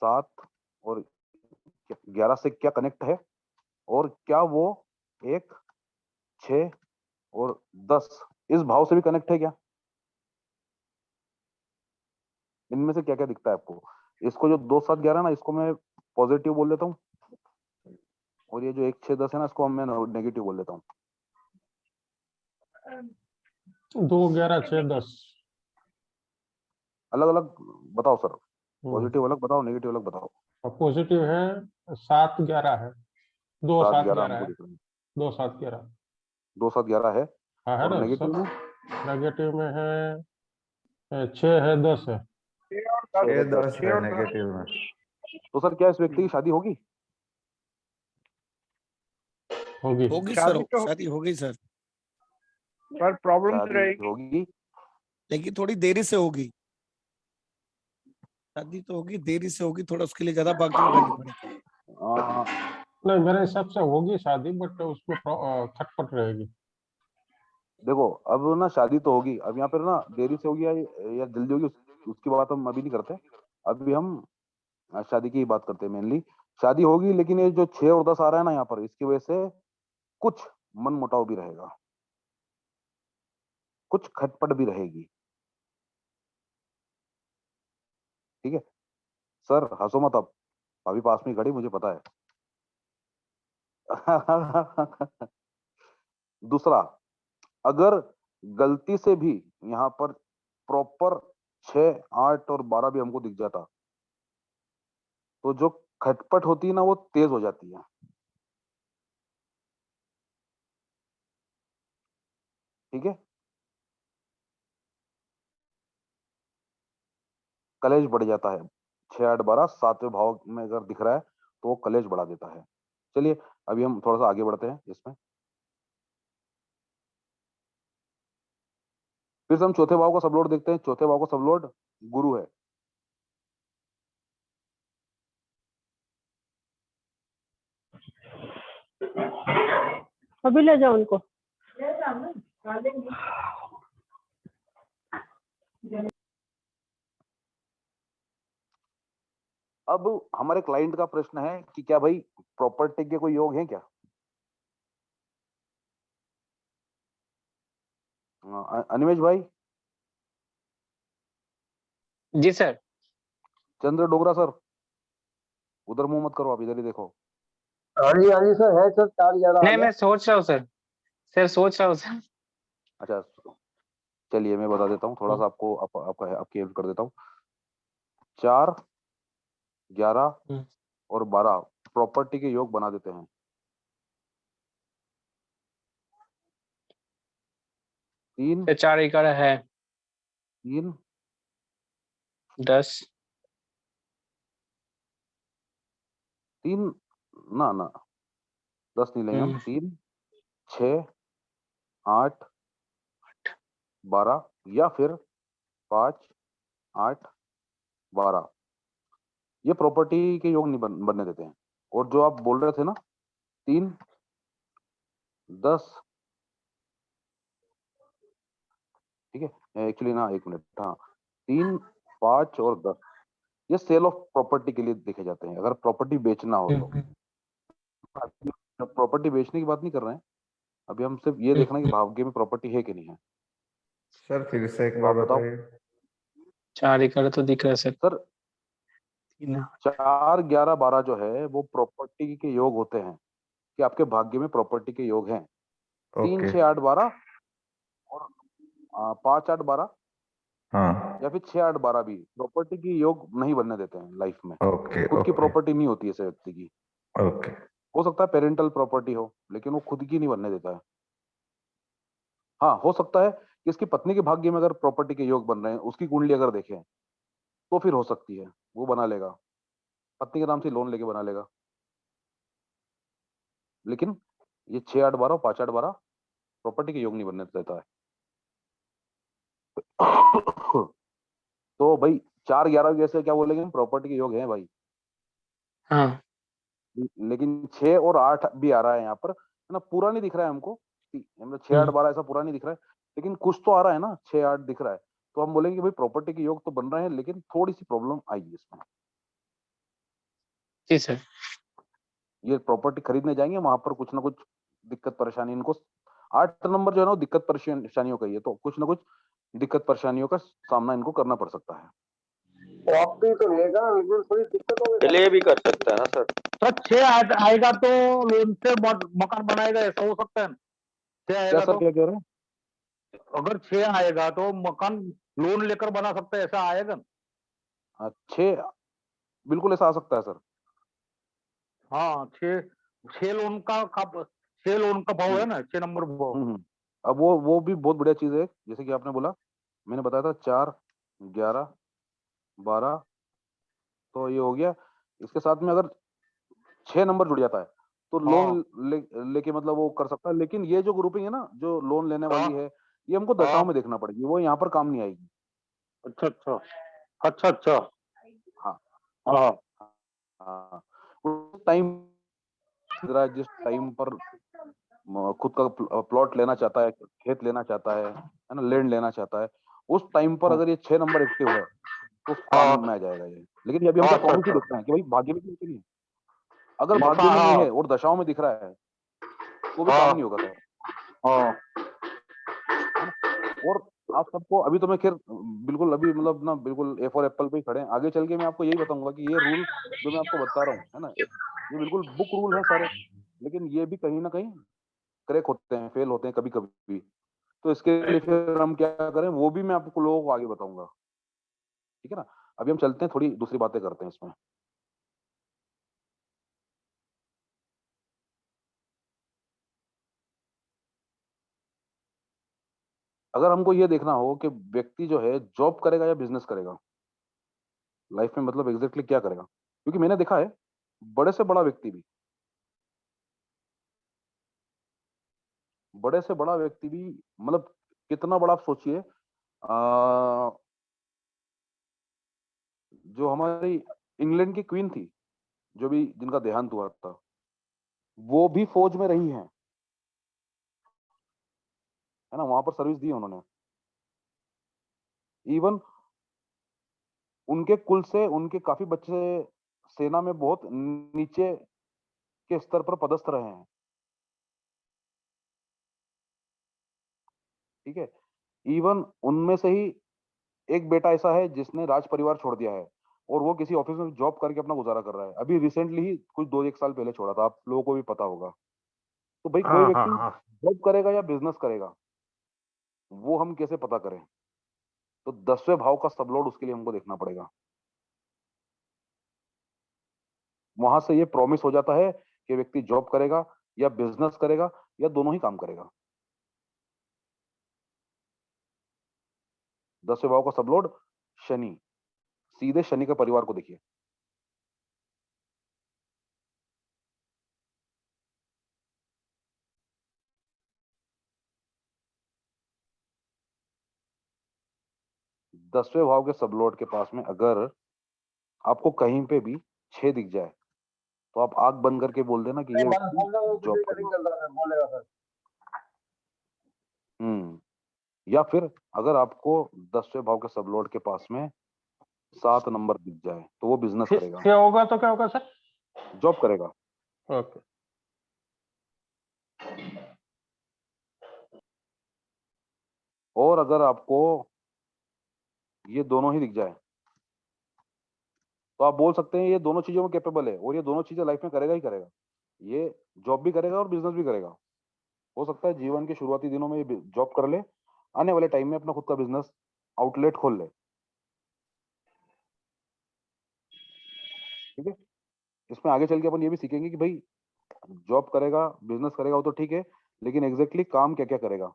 7 और 11 से क्या कनेक्ट है, और क्या वो 1, 6 और 10 इस भाव से भी कनेक्ट है क्या? इनमें से क्या क्या दिखता है आपको? इसको जो 2, 7, 11 ना, इसको मैं पॉजिटिव बोल देता हूँ, और ये जो 1, 6, 10 है ना, इसको मैं नेगेटिव बोल देता हूँ। 2, 11, 6, 10 अलग अलग बताओ सर, पॉजिटिव अलग बताओ, नेगेटिव अलग बताओ। पॉजिटिव है 7, 11 है, 2, 7, 7, 11 11 हमको है, दिख रहा है, 2, 7, 11। 2, 7, 11 है, हाँ है और ना नेगेटिव में नेगेटिव में है 6 है, 10 है। 6 और 10 ये 10 6 है और 10 नेगेटिव में। तो सर क्या इस व्यक्ति की शादी होगी? होगी। होगी सर, शादी तो शादी होगी सर, पर प्रॉब्लम्स शादी रहेगी। होगी, लेकिन थोड़ी देरी से होगी। शादी तो होगी, देरी से होगी, थोड़ा उसके लिए ज्यादा भागदौड़ करनी पड़ेगी। नहीं मेरे हिसाब से होगी शादी, बट उसमें खटपट रहेगी। देखो अब ना शादी तो होगी, अब यहाँ पर ना देरी से होगी या जल्दी होगी, उसकी बात हम अभी नहीं करते। अभी हम शादी की बात करते हैं मेनली। शादी होगी, लेकिन ये जो 6 और 10 आ रहा है ना यहाँ पर, इसकी वजह से कुछ मन मुटाव भी रहेगा, कुछ खटपट भी रहेगी। ठीक है सर, हंसो मत अब, अभी पास में खड़ी, मुझे पता है। दूसरा, अगर गलती से भी यहाँ पर प्रॉपर 6, 8 और 12 भी हमको दिख जाता, तो जो खटपट होती है ना, वो तेज हो जाती है। ठीक है, कलेश बढ़ जाता है। 6, 8, 12 7वें भाव में अगर दिख रहा है तो वो कलेश बढ़ा देता है। चलिए अभी हम थोड़ा सा आगे बढ़ते हैं इसमें। फिर से हम चौथे भाव का सबलोड देखते हैं। चौथे भाव का सबलोड गुरु है। अभी ले जाओ उनको। अब हमारे क्लाइंट का प्रश्न है कि क्या भाई प्रॉपर्टी के कोई योग हैं क्या? अनिमेश भाई, जी सर। चंद्र डोगरा सर, उधर मुंह मत करो, आप इधर ही देखो। हाँ जी सर, है सर, 4-11 आ नहीं गया। मैं सोच रहा हूँ सर सोच रहा हूँ सर। अच्छा चलिए मैं बता देता हूँ थोड़ा सा आपको, आपकी हेल्प कर देता हूँ। 4, 11 और 12 प्रॉपर्टी के योग बना देते हैं। 3, 4, 11 है, 3, 10 3 ना ना 10 नहीं लेंगे हम। 3, 6, 8, 12 या फिर 5, 8, 12 ये प्रॉपर्टी के योग नहीं बनने देते हैं। और जो आप बोल रहे थे ना 3, 10, ठीक है एक्चुअली ना, 1 मिनट, हाँ 3, 5 और 10 ये सेल ऑफ प्रॉपर्टी के लिए देखे जाते हैं, अगर प्रॉपर्टी बेचना हो तो। प्रॉपर्टी बेचने की बात नहीं कर रहे हैं अभी, हम सिर्फ ये देखना है कि भाग्य में प्रॉपर्टी है कि नहीं है। सर फिर से एक तो बार आप बताओ बताइए। 4, 11 तो दिख रहा है सर। सर 4, 11, 12 जो है वो प्रॉपर्टी के योग होते हैं, कि आपके भाग्य में प्रॉपर्टी के योग हैं। 3, ओके 6, 8, 12 और 5, 8, 12 हाँ या फिर 6, 8, 12 भी प्रॉपर्टी की योग नहीं बनने देते हैं लाइफ में। ओके खुद की ओके प्रॉपर्टी नहीं होती है ऐसे व्यक्ति की। ओके हो सकता है पेरेंटल प्रॉपर्टी हो, लेकिन वो खुद की नहीं बनने देता है। हाँ, हो सकता है कि इसकी पत्नी के भाग्य में अगर प्रॉपर्टी के योग बन रहे हैं, उसकी कुंडली अगर देखें तो फिर हो सकती है, वो बना लेगा, पत्नी के नाम से लोन लेके बना लेगा। लेकिन ये 6, 8, 12 और 5, 8, 12 प्रॉपर्टी के योग नहीं बनने देता है। तो भाई 4, 11 जैसे क्या बोलेंगे, प्रॉपर्टी के योग हैं भाई। हाँ लेकिन 6 और 8 भी आ रहा है यहाँ पर, है ना, पूरा नहीं दिख रहा है हमको, मतलब 6, 8, 12 ऐसा पूरा नहीं दिख रहा है, लेकिन कुछ तो आ रहा है ना, 6, 8 दिख रहा है, तो हम बोलेंगे भाई प्रॉपर्टी के योग तो बन रहे हैं, लेकिन थोड़ी सी प्रॉब्लम आएगी इसमें। जी सर। ये प्रॉपर्टी खरीदने जाएंगे, वहां पर कुछ ना कुछ दिक्कत परेशानी इनको, 8 नंबर जो है ना, वो दिक्कत परेशानियों का ही है, तो कुछ ना कुछ दिक्कत परेशानियों का सामना इनको करना पड़ सकता है। प्रॉपर्टी तो लेगा, लेकिन थोड़ी दिक्कत होगी। डिले भी कर सकता है ना सर। सर 6 आएगा तो लोन से मकान बनाएगा, ऐसा हो सकता है? 6 क्या आएगा सर, तो, क्या कह रहे हैं? अगर 6 आएगा तो मकान लोन लेकर बना सकता है, ऐसा आएगा? 6 बिल्कुल ऐसा आ सकता है सर। हाँ, 6 लोन का भाव है ना, 6 नंबर भाव। अब वो भी बहुत बढ़िया चीज है, जैसे कि आपने बोला, मैंने बताया था 4, 11, 12, तो ये हो गया। इसके साथ में अगर 6 नंबर जुड़ जाता है तो लोन लेके मतलब वो कर सकता है, लेकिन ये जो ग्रुपिंग है ना, जो लोन लेने वाली है, ये हमको दशाओं में देखना पड़ेगी, वो यहाँ पर काम नहीं आएगी। अच्छा अच्छा अच्छा अच्छा। हाँ हाँ हाँ, उस टाइम जिस टाइम पर खुद का प्लॉट लेना चाहता है, खेत लेना चाहता है ना, लैंड लेना चाहता है, उस टाइम पर अगर ये 6 नंबर एक्टिव है तो काम में आ जाएगा ये। लेकिन अभी हम क्या प्रॉमिस ही देखते हैं कि भाई भाग्य में क्यों नहीं है, अगर भाग्य में नहीं है और दशाओं में दिख रहा है तो भी काम नहीं होगा सर, है ना। और आप सबको अभी तो मैं खैर बिल्कुल अभी मतलब ना बिल्कुल ए फॉर एप्पल पे ही खड़े हैं, आगे चल के मैं आपको यही बताऊंगा कि ये रूल जो मैं आपको बता रहा हूँ, है ना, ये बिल्कुल बुक रूल है सारे, लेकिन ये भी कहीं ना कहीं क्रैक होते हैं, फेल होते हैं कभी कभी। तो इसके लिए फिर हम क्या करें, वो भी मैं आपको लोगों को आगे बताऊंगा, ठीक है ना। अभी हम चलते हैं, थोड़ी दूसरी बातें करते हैं इसमें। अगर हमको ये देखना हो कि व्यक्ति जो है जॉब करेगा या बिजनेस करेगा लाइफ में, मतलब एग्जैक्टली क्या करेगा, क्योंकि मैंने देखा है बड़े से बड़ा व्यक्ति भी, बड़े से बड़ा व्यक्ति भी, मतलब कितना बड़ा आप सोचिए, जो हमारी इंग्लैंड की क्वीन थी, जो भी जिनका देहांत हुआ था, वो भी फौज में रही हैं, है ना, वहां पर सर्विस दी उन्होंने। इवन उनके कुल से उनके काफी बच्चे सेना में बहुत नीचे के स्तर पर पदस्थ रहे हैं, ठीक है। इवन उनमें से ही एक बेटा ऐसा है जिसने राज परिवार छोड़ दिया है और वो किसी ऑफिस में जॉब करके अपना गुजारा कर रहा है, अभी रिसेंटली ही कुछ 2-1 साल पहले छोड़ा था, आप लोगों को भी पता होगा। तो भाई कोई व्यक्ति जॉब करेगा या बिजनेस करेगा, वो हम कैसे पता करें, तो 10वें भाव का सबलोड उसके लिए हमको देखना पड़ेगा। वहां से ये प्रॉमिस हो जाता है कि व्यक्ति जॉब करेगा या बिजनेस करेगा या दोनों ही काम करेगा। 10वें भाव का सबलोड शनि, सीधे शनि के परिवार को देखिए। दसवें भाव के सबलोड के पास में अगर आपको कहीं पे भी 6 दिख जाए तो आप आंख बंद करके बोल देना कि ये जॉब करेगा। या फिर अगर आपको 10वें भाव के सबलोड के पास में 7 नंबर दिख जाए तो वो बिजनेस करेगा। क्या होगा तो क्या होगा सर? जॉब करेगा। ओके। और अगर आपको ये दोनों ही दिख जाए तो आप बोल सकते हैं ये दोनों चीजों में कैपेबल है और ये दोनों चीजें लाइफ में करेगा ही करेगा, ये जॉब भी करेगा और बिजनेस भी करेगा। हो सकता है जीवन के शुरुआती दिनों में ये जॉब कर ले, आने वाले टाइम में अपना खुद का बिजनेस आउटलेट खोल ले। ठीक है, इसमें आगे चल के अपन ये भी सीखेंगे कि भाई जॉब करेगा, बिजनेस करेगा वो तो ठीक है, लेकिन एग्जैक्टली काम क्या क्या करेगा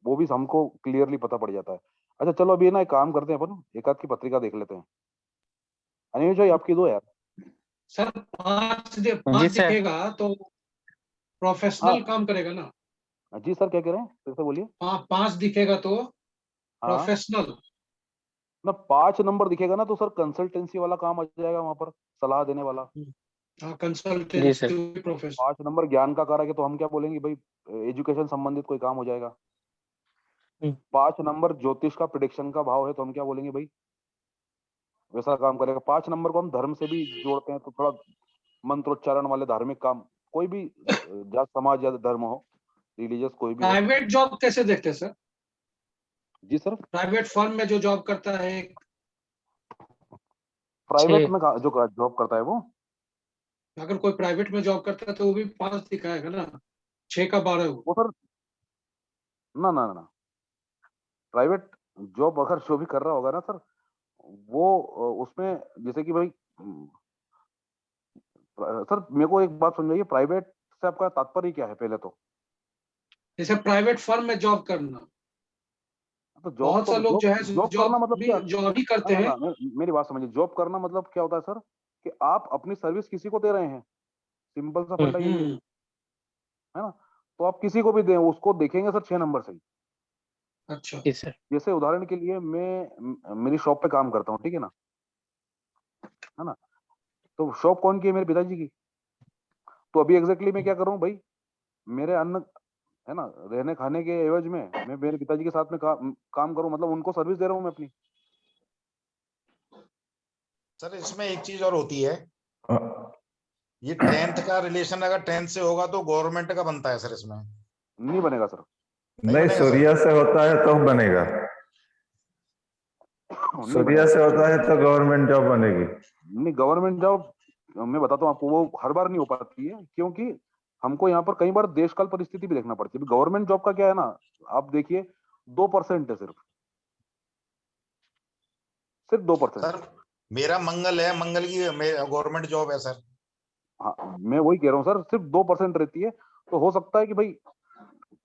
वो भी हमको क्लियरली पता पड़ जाता है। अच्छा चलो अभी ना एक काम करते हैं, अपन एक आध की पत्रिका देख लेते हैं। अनिल भाई आपकी दो यार। सर पांच जी पांच सर। दिखेगा तो प्रोफेशनल काम करेगा ना। जी सर क्या कह रहे हैं, फिर से बोलिए। पांच दिखेगा तो हाँ प्रोफेशनल। ना 5 नंबर दिखेगा ना तो सर कंसल्टेंसी वाला काम आ जाएगा वहां पर, सलाह देने वाला। हाँ जी कंसल्टेंसी सर। प्रोफेशनल। 5 नंबर ज्ञान का कारक है तो हम क्या बोलेंगे भाई, एजुकेशन संबंधित कोई काम हो जाएगा। 5 नंबर ज्योतिष का प्रिडिक्शन का भाव है तो हम क्या बोलेंगे भाई, वैसा काम करेगा। 5 नंबर को हम धर्म से भी जोड़ते हैं तो थोड़ा मंत्रोच्चारण वाले धार्मिक काम, कोई भी जात समाज या धर्म हो, रिलीजियस कोई भी हो। प्राइवेट जॉब कैसे देखते हैं सर? जी सर, प्राइवेट फर्म में जो जॉब करता है, प्राइवेट में जो जॉब करता है वो, अगर कोई प्राइवेट में जॉब करता है तो वो भी पांच दिखाएगा ना, 6 का 12 वो सर ना ना ना, प्राइवेट जॉब अगर जो भी कर रहा होगा ना सर, वो उसमें जैसे कि भाई सर मेरे को एक बात समझाइए, प्राइवेट से आपका तात्पर्य क्या है पहले तो? जैसे प्राइवेट फर्म में जॉब करना, तो जॉब बहुत तो सा लोग जॉब जो है जॉब करना मतलब क्या? जॉब ही करते ना हैं। ना मेरी बात समझिए, जॉब करना मतलब क्या होता है सर, कि आप अपनी सर्विस किसी को दे रहे हैं, सिंपल सा फंडा यही है ना? तो आप किसी को भी दें उसको देखेंगे सर 6 नंबर से ही। अच्छा जी सर। जैसे उदाहरण के लिए मैं मेरी शॉप पे काम करता हूँ, ठीक है ना, है ना? तो शॉप कौन की है? मेरे पिताजी की। तो अभी एग्जैक्टली मैं क्या कर रहा हूँ भाई, मेरे अन्न है ना, रहने खाने के एवज में मैं मेरे पिताजी के साथ में काम करूं, मतलब उनको सर्विस दे रहा हूं मैं अपनी। सर इसमें एक चीज और होती है, ये 10th का रिलेशन अगर 10th से होगा तो गवर्नमेंट का बनता है सर, इसमें नहीं बनेगा सर। नहीं नहीं, बनेगा सर? सूर्या से होता है तो बनेगा। नहीं सूर्या बनेगा से होता है तो गवर्नमेंट जॉब बनेगी। नहीं, गवर्नमेंट जॉब मैं बताता हूँ आपको, वो हर बार नहीं हो पाती है, क्योंकि हमको यहाँ पर कई बार देशकाल परिस्थिति भी देखना पड़ती है। गवर्नमेंट जॉब का क्या है ना, आप देखिए 2% है, सिर्फ 2%। सर मेरा मंगल है, मंगल की गवर्नमेंट जॉब है सर। हाँ मैं वही कह रहा हूँ सर, सिर्फ 2% रहती है। तो हो सकता है कि भाई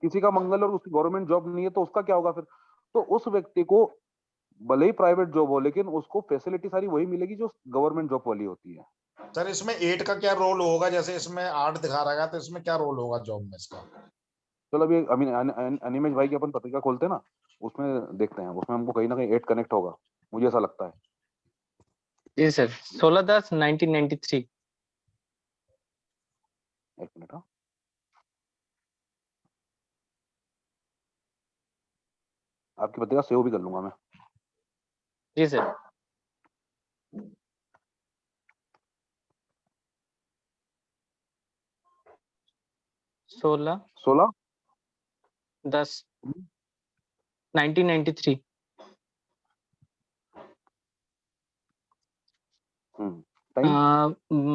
किसी का मंगल और उसकी गवर्नमेंट जॉब नहीं है, तो उसका क्या होगा फिर? तो उस व्यक्ति को भले ही प्राइवेट जॉब हो, लेकिन उसको फैसिलिटी सारी वही मिलेगी जो गवर्नमेंट जॉब वाली होती है। सर इसमें 8 का क्या रोल होगा? जैसे इसमें 8 दिखा रहा है तो इसमें क्या रोल होगा जॉब में इसका? चलो अभी अनिमेश भाई की अपन पत्रिका खोलते हैं ना, उसमें देखते हैं, उसमें हमको कहीं ना कहीं 8 कनेक्ट होगा, मुझे ऐसा लगता है। जी सर। 16/10/1993। एक मिनट। हाँ आपकी पत्रिका सेव भी कर लूंगा मैं। जी सर। 16/10/1993। टाइम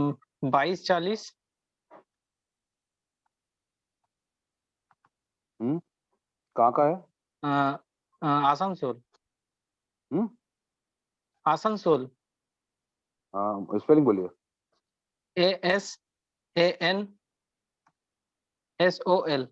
22:40। कहाँ का है? आसनसोल। हम्म आसनसोल। स्पेलिंग बोलिए। ASANSOL।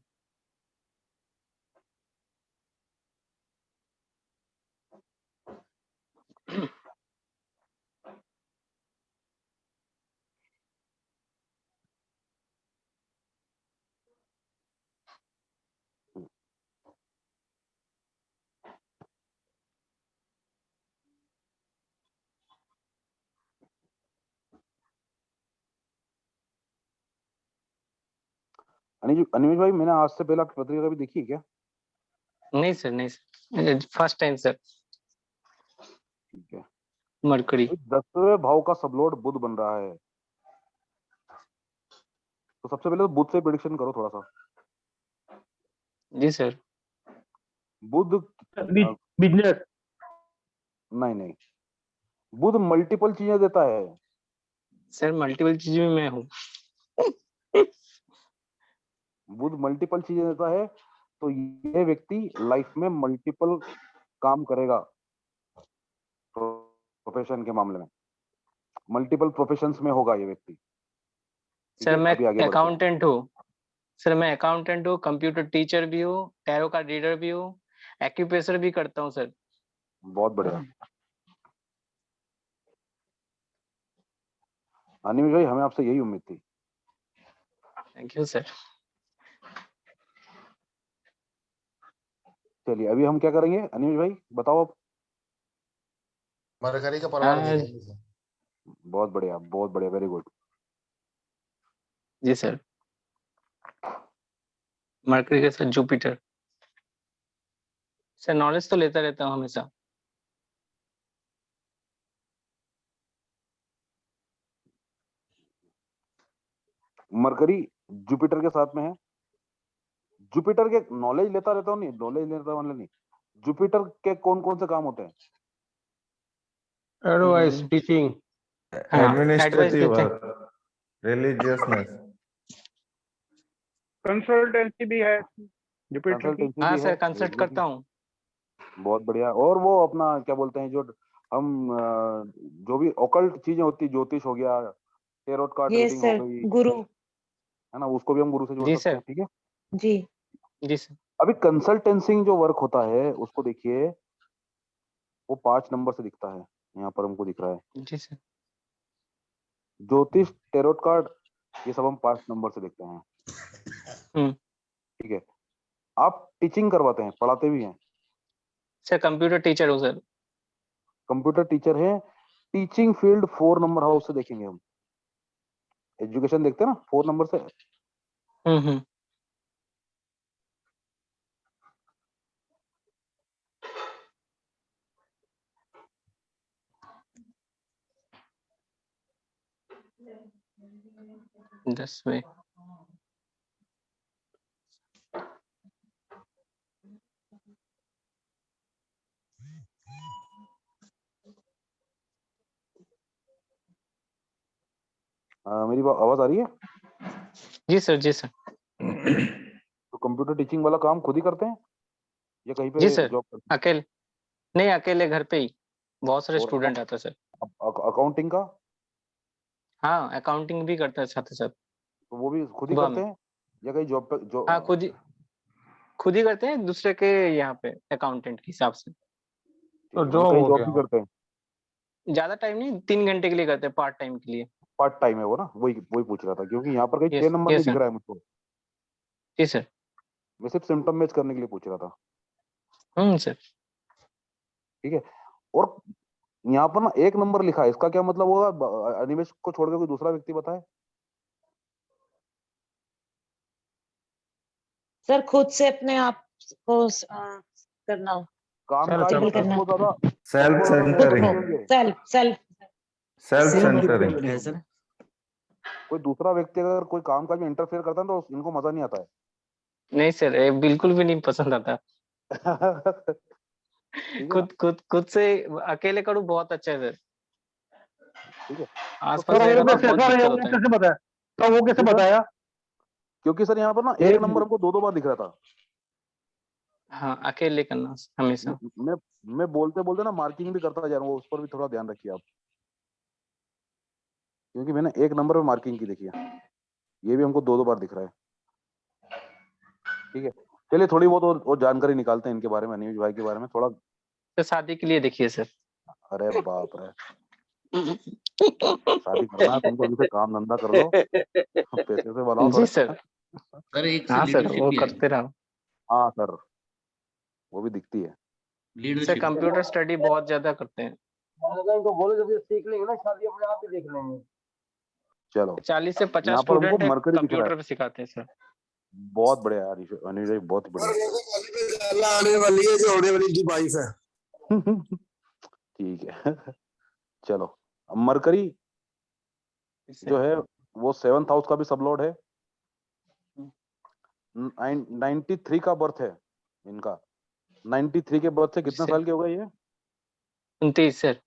अनिमेश भाई मैंने आज से पहले आपकी पत्रिका कभी देखी है क्या? नहीं सर, नहीं सर, फर्स्ट टाइम सर। ठीक है। मरकरी। 10वें भाव का सबलॉर्ड बुध बन रहा है, तो सबसे पहले तो बुध से प्रेडिक्शन करो थोड़ा सा। जी सर। बुध बिजनेस। नहीं, बुध मल्टीपल चीजें देता है। सर मल्टीपल चीज में मैं हूँ। बुध मल्टीपल चीजें देता है, तो ये व्यक्ति लाइफ में मल्टीपल काम करेगा प्रोफेशन के मामले में, मल्टीपल प्रोफेशंस में होगा ये व्यक्ति। ठीक सर है, मैं अभी आगे बढ़ते हैं। अकाउंटेंट हूँ। सर मैं अकाउंटेंट हूँ, कंप्यूटर टीचर भी हूँ, टैरो का रीडर भी हूँ, एक्यूप्रेशर भी करता हूँ सर। बहुत बढ़िया। अनिल भाई, हमें आपसे यही उम्मीद थी। Thank you sir. चलिए, अभी हम क्या करेंगे अनिल भाई, बताओ आप। मरकरी का परिवार देखेंगे सर। बहुत बढ़िया, वेरी गुड। जी सर। मरकरी के साथ जुपिटर। सर नॉलेज तो लेता रहता हूँ हमेशा। मरकरी जुपिटर के साथ में है। जुपिटर के नॉलेज लेता रहता हूँ, नहीं नॉलेज लेता मतलब नहीं, जुपिटर के कौन कौन से काम होते हैं? Advice, teaching, administrative work, religiousness, consultancy भी है जुपिटर की। कंसल्टेंसी हाँ भी सर, है। कंसल्ट करता हूँ। बहुत बढ़िया। और वो अपना क्या बोलते हैं, जो हम जो भी ऑकल्ट चीजें होती, ज्योतिष हो गया, टेरोट कार्ड रीडिंग हो गई, गुरु। है ना, उसको भी हम गुरु से जोड़ जी सकते सर। हैं। ठीक है, जी जी सर। अभी कंसल्टेंसी जो वर्क होता है उसको देखिए, वो 5 नंबर से दिखता है, यहाँ पर हमको दिख रहा है। जी सर। ज्योतिष, टेरोट कार्ड, ये सब हम 5 नंबर से देखते हैं। ठीक है, आप टीचिंग करवाते हैं, पढ़ाते भी हैं? सर कंप्यूटर टीचर हूँ सर। कंप्यूटर टीचर है। टीचिंग फील्ड 4 नंबर हाउस से देखेंगे हम। एजुकेशन देखते हैं ना 4 नंबर से। हम्म। दसवें। मेरी आवाज आ रही है? जी सर। जी सर। तो कंप्यूटर टीचिंग वाला काम खुद ही करते हैं या कहीं पे जी सर। जॉब करते हैं? अकेले नहीं, अकेले घर पे ही। बहुत सारे और स्टूडेंट आते हैं सर। अकाउंटिंग का? हाँ, अकाउंटिंग भी करता है साथ ही साथ। तो वो भी खुद ही सुबह करते में। हैं या कहीं जॉब पे हाँ, खुद ही करते हैं, दूसरे के यहाँ पे अकाउंटेंट के हिसाब से। तो मतलब जॉब कहीं हो जॉब गया। भी करते हैं? ज्यादा टाइम नहीं, 3 घंटे के लिए करते हैं, पार्ट टाइम के लिए। पार्ट टाइम है वो ना, वही वही पूछ रहा था, क्योंकि यहाँ पर कहीं 6 यस नंबर नहीं यस दिख सर। रहा है मुझको। जी सर। मैं सिर्फ सिम्टम मैच करने के लिए पूछ रहा था। सर। ठीक है, और यहाँ पर ना 1 नंबर लिखा है, इसका क्या मतलब होगा? अनिमेश को छोड़ के कोई दूसरा व्यक्ति बताए। सर खुद से अपने आप को करना, काम सेल्फ काज में करना, उसको ज्यादा सेल्फ उसको ज्यादा खुद सेंटरिंग, को देंगे। Self self self self centering, देंगे उनको। कोई दूसरा व्यक्ति अगर कोई काम काज में इंटरफेयर करता है तो इनको मजा नहीं आता है। नहीं सर, ये बिल्कुल भी नहीं पसंद आता। ठीक है ना? खुद से अकेले करूँ बहुत अच्छा है सर। ठीक है, तो आसपास फिर रहेगा ना तो बहुत सर दिक्कत वो होता है। कैसे बताया? तो वो कैसे जी सर, बताया? क्योंकि सर यहाँ पर ना 1 नंबर हमको 2 बार दिख रहा था। हाँ, अकेले करना हमेशा। मैं बोलते बोलते ना मार्किंग भी करता जा रहा हूँ, उस पर भी थोड़ा ध्यान रखिए आप, क्योंकि मैंने 1 नंबर पे मार्किंग की, देखिए ये भी हमको 2 बार दिख रहा है। ठीक है, चलिए थोड़ी बहुत और जानकारी निकालते हैं इनके बारे में, अनिल भाई के बारे में थोड़ा। तो शादी के लिए देखिए सर। अरे बाप रे, शादी करना है तुमको, अभी से काम धंधा कर लो, पैसे से बनाओ जी थोड़े। सर। हाँ सर, वो करते रहो। हाँ सर, वो भी दिखती है। सर कंप्यूटर स्टडी बहुत ज्यादा करते हैं। सीख लेंगे ना, शादी अपने आप ही देख लेंगे। चलो, 40 से 50 यहाँ पर हमको स्टूडेंट है, मरकरी दिख रहा है। कंप्यूटर पे सिखाते हैं सर। बहुत बढ़िया यार अनिल भाई, बहुत बढ़िया। आने वाली है, जो होने वाली उनकी वाइफ है। ठीक है, चलो, अब मरकरी जो है वो 7th हाउस का भी सबलॉर्ड है। 93 का बर्थ है इनका। 93 के बर्थ से कितने साल के हो गए ये? 29 सर।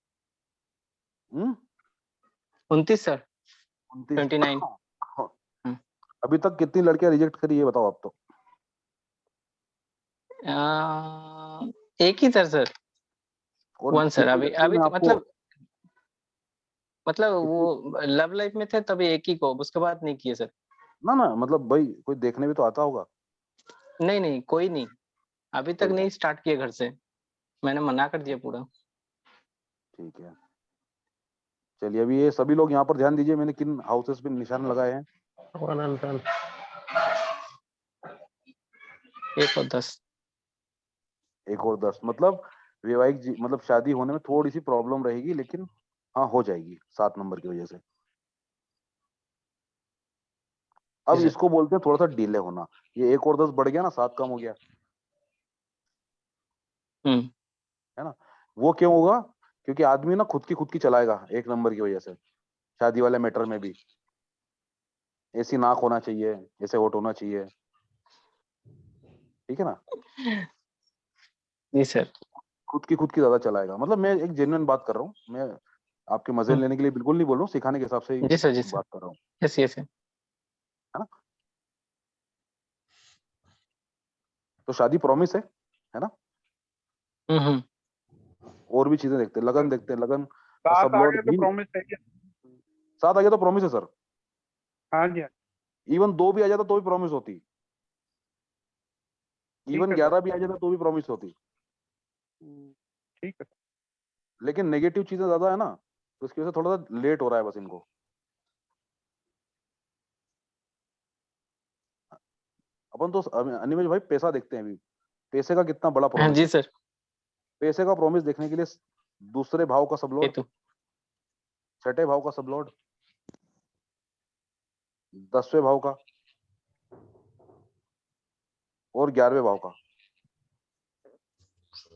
29 सर। 29। 29। अभी तक कितनी लड़कियां रिजेक्ट करी ये बताओ आप तो। एक ही सर। और वन सर। कितनी अभी लड़कियों अभी ने तो आपको मतलब कितनी वो लव लाइफ में थे तभी एक ही को, उसके बाद नहीं किए सर। ना ना मतलब भाई कोई देखने भी तो आता होगा। नहीं नहीं, कोई नहीं, अभी तक कोई नहीं नहीं। स्टार्ट किए घर से, मैंने मना कर दिया पूरा। ठीक है चलिए अभी ये सभी लोग यहाँ पर ध्यान दीजिए, मैंने किन हाउसेस पे निशान लगाए हैं। 1 and 10. 1 और 10। 1 और 10 मतलब मतलब शादी होने में थोड़ी सी प्रॉब्लम रहेगी, लेकिन हाँ हो जाएगी 7 नंबर की वजह से। अब जी सर। इसको बोलते हैं थोड़ा सा डिले होना। ये 1 और 10 बढ़ गया ना, 7 कम हो गया है ना। वो क्यों होगा? क्योंकि आदमी ना खुद की चलाएगा 1 नंबर की वजह से। शादी वाले मैटर में भी ऐसी नाक होना चाहिए, ऐसे होठ होना चाहिए, ठीक है ना। जी सर। खुद की ज्यादा चलाएगा। मतलब मैं एक जेन्युइन बात कर रहा हूँ, मैं आपके मजे लेने के लिए बिल्कुल नहीं बोल रहा हूँ, सिखाने के हिसाब से ही जी सर। जी सर। बात कर रहा हूँ, यस यस। है ना। तो शादी प्रॉमिस है ना। और भी चीजें देखते हैं, लगन देखते हैं, लगन का सब साथ आ लॉर्ड गए तो भी प्रॉमिस है क्या? साथ आ गया तो प्रॉमिस है सर। हाँ जी, हाँ, इवन 2 भी आ जाता तो भी प्रॉमिस होती, ठीक इवन है सर। 11 भी आ जाता तो भी प्रॉमिस होती। ठीक है। लेकिन नेगेटिव चीजें ज्यादा है ना, तो इसकी वजह से थोड़ा सा लेट हो रहा है बस इनको। अपन तो अनिमेश भाई पैसा देखते हैं अभी, पैसे का कितना बड़ा हाँ प्रॉमिस जी है। सर। पैसे का प्रॉमिस देखने के लिए दूसरे भाव का सब लॉर्ड, केतु। छठे भाव का सब लॉर्ड, 10वें भाव का और 11वें भाव का।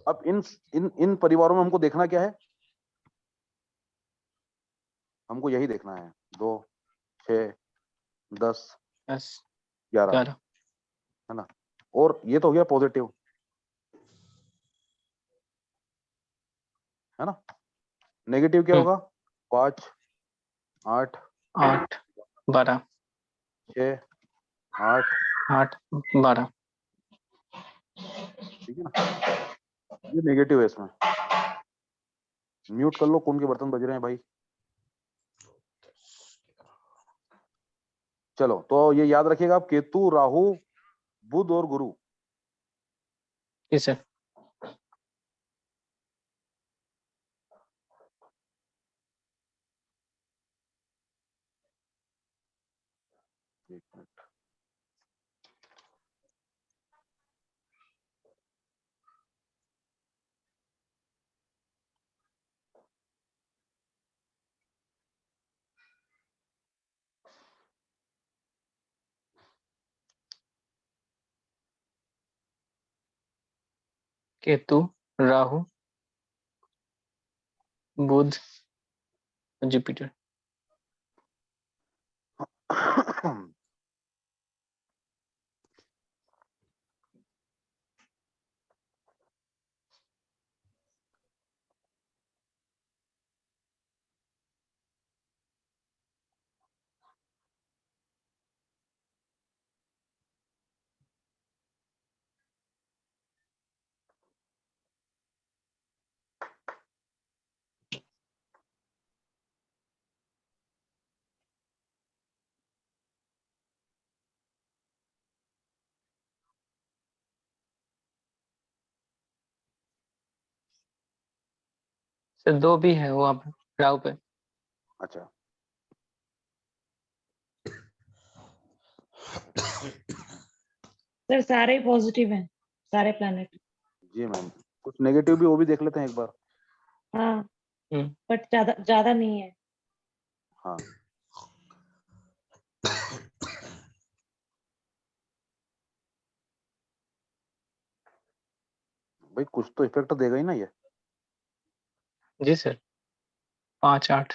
अब इन इन इन परिवारों में हमको देखना क्या है? हमको यही देखना है 2, 6, 10, 10 11, 11। है ना। और ये तो हो गया पॉजिटिव, है ना। नेगेटिव क्या होगा? 5, 8, 8 12। 6, 8, 8 12। ठीक है ना। ये नेगेटिव है इसमें। म्यूट कर लो, कौन के बर्तन बज रहे हैं भाई। चलो तो ये याद रखिएगा आप, केतु, राहु, बुध और गुरु। जी सर। एक मिनट। केतु, राहु, बुध, जुपिटर। सर 2 भी है वहाँ पे, राहु पे। अच्छा सर सारे पॉजिटिव हैं, सारे प्लैनेट। जी मैम, कुछ नेगेटिव भी वो भी देख लेते हैं एक बार। हाँ बट ज्यादा ज्यादा नहीं है। हाँ भाई कुछ तो इफेक्ट देगा ही ना ये। जी सर। 5 8।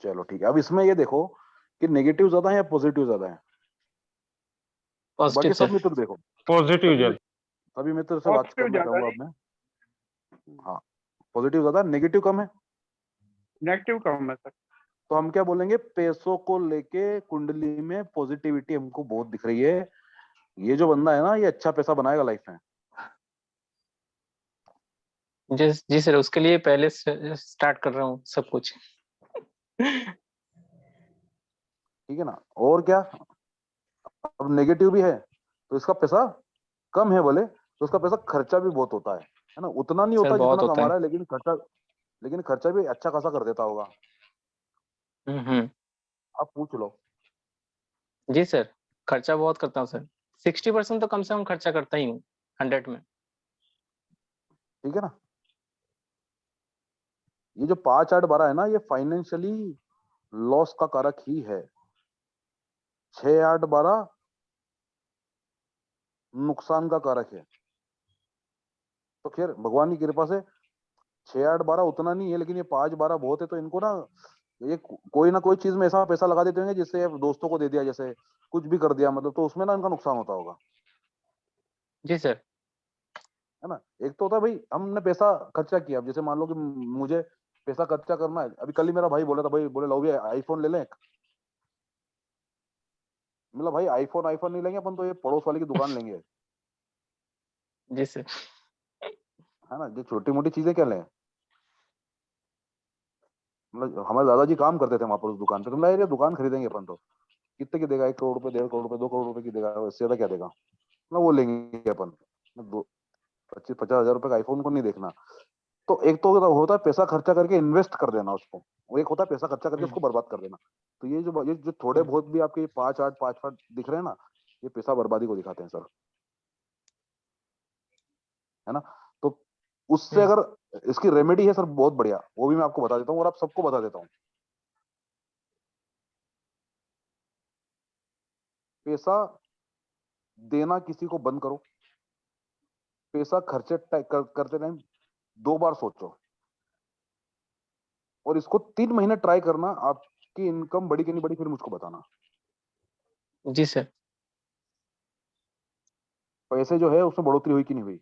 चलो ठीक है। अब इसमें ये देखो कि नेगेटिव ज्यादा है या पॉजिटिव ज्यादा है। पॉजिटिव बाकी सब सर। मित्र देखो, पॉजिटिव जल। सभी मित्र से बात पॉजिटिव करना ज्यादा चाहूंगा है, अब मैं। हाँ, पॉजिटिव ज्यादा, नेगेटिव कम है। नेगेटिव कम है सर। तो हम क्या बोलेंगे, पैसों को लेके कुंडली में पॉजिटिविटी हमको बहुत दिख रही है। ये जो बंदा है ना, ये अच्छा पैसा बनाएगा लाइफ में। जी सर, उसके लिए पहले से स्टार्ट कर रहा हूँ सब कुछ। ठीक है ना। और क्या, अब नेगेटिव भी है तो इसका पैसा कम है बोले तो उसका पैसा खर्चा भी बहुत होता है ना। उतना नहीं सर होता बहुत जितना होता कमा है। रहा है, लेकिन खर्चा भी अच्छा खासा कर देता होगा। हम्म। आप पूछ लो। जी सर, खर्चा बहुत करता हूँ सर। 60% तो कम से कम खर्चा करता ही हूँ 100 में। ठीक है ना। ये जो 5, 8, 12 है ना, ये फाइनेंशियली लॉस का कारक ही है। 6, 8, 12 नुकसान का कारक है। तो खैर भगवान की कृपा से 6, 8, 12 उतना नहीं है, लेकिन ये 5, 12 बहुत है। तो इनको ना, ये कोई ना कोई चीज में ऐसा पैसा लगा देते होंगे जिससे दोस्तों को दे दिया, जैसे कुछ भी कर दिया मतलब, तो उसमें ना इनका नुकसान होता होगा। जी सर। है ना। एक तो होता है भाई, हमने पैसा खर्चा किया। अब जैसे मान लो कि मुझे पैसा खर्चा करना है। अभी कल ही मेरा भाई बोला था, भाई बोले लो भी आईफोन ले लें एक। मतलब भाई आईफोन नहीं लेंगे अपन, तो ये पड़ोस वाले की दुकान लेंगे। जी सर। है ना, जो छोटी मोटी चीजें क्या लें। मतलब हमारे दादाजी काम करते थे वहां पर उस दुकान पे, तो मैं ये दुकान खरीदेंगे अपन तो। कितने की देगा, 1 करोड़ रुपए, 1.5 करोड़ रुपए, 2 करोड़ रुपए की देगा, इससे ज्यादा क्या देगा। मतलब वो लेंगे अपन। 25-50 हजार रुपए का आईफोन को नहीं देखना। तो एक तो होता है पैसा खर्चा करके इन्वेस्ट कर देना उसको, वो एक होता है पैसा खर्चा करके उसको बर्बाद कर देना। तो ये जो थोड़े बहुत भी आपके 5, 8, 5, 8 दिख रहे हैं ना, ये पैसा बर्बादी को दिखाते हैं सर। है ना। तो उससे अगर इसकी रेमेडी है सर बहुत बढ़िया, वो भी मैं आपको बता देता हूँ और आप सबको बता देता हूँ। पैसा देना किसी को बंद करो। पैसा खर्चे करते टाइम 2 बार सोचो, और इसको 3 महीने ट्राई करना। आपकी इनकम बड़ी कि नहीं बड़ी, फिर मुझको बताना। जी सर। पैसे जो है उसमें बढ़ोतरी हुई कि नहीं हुई।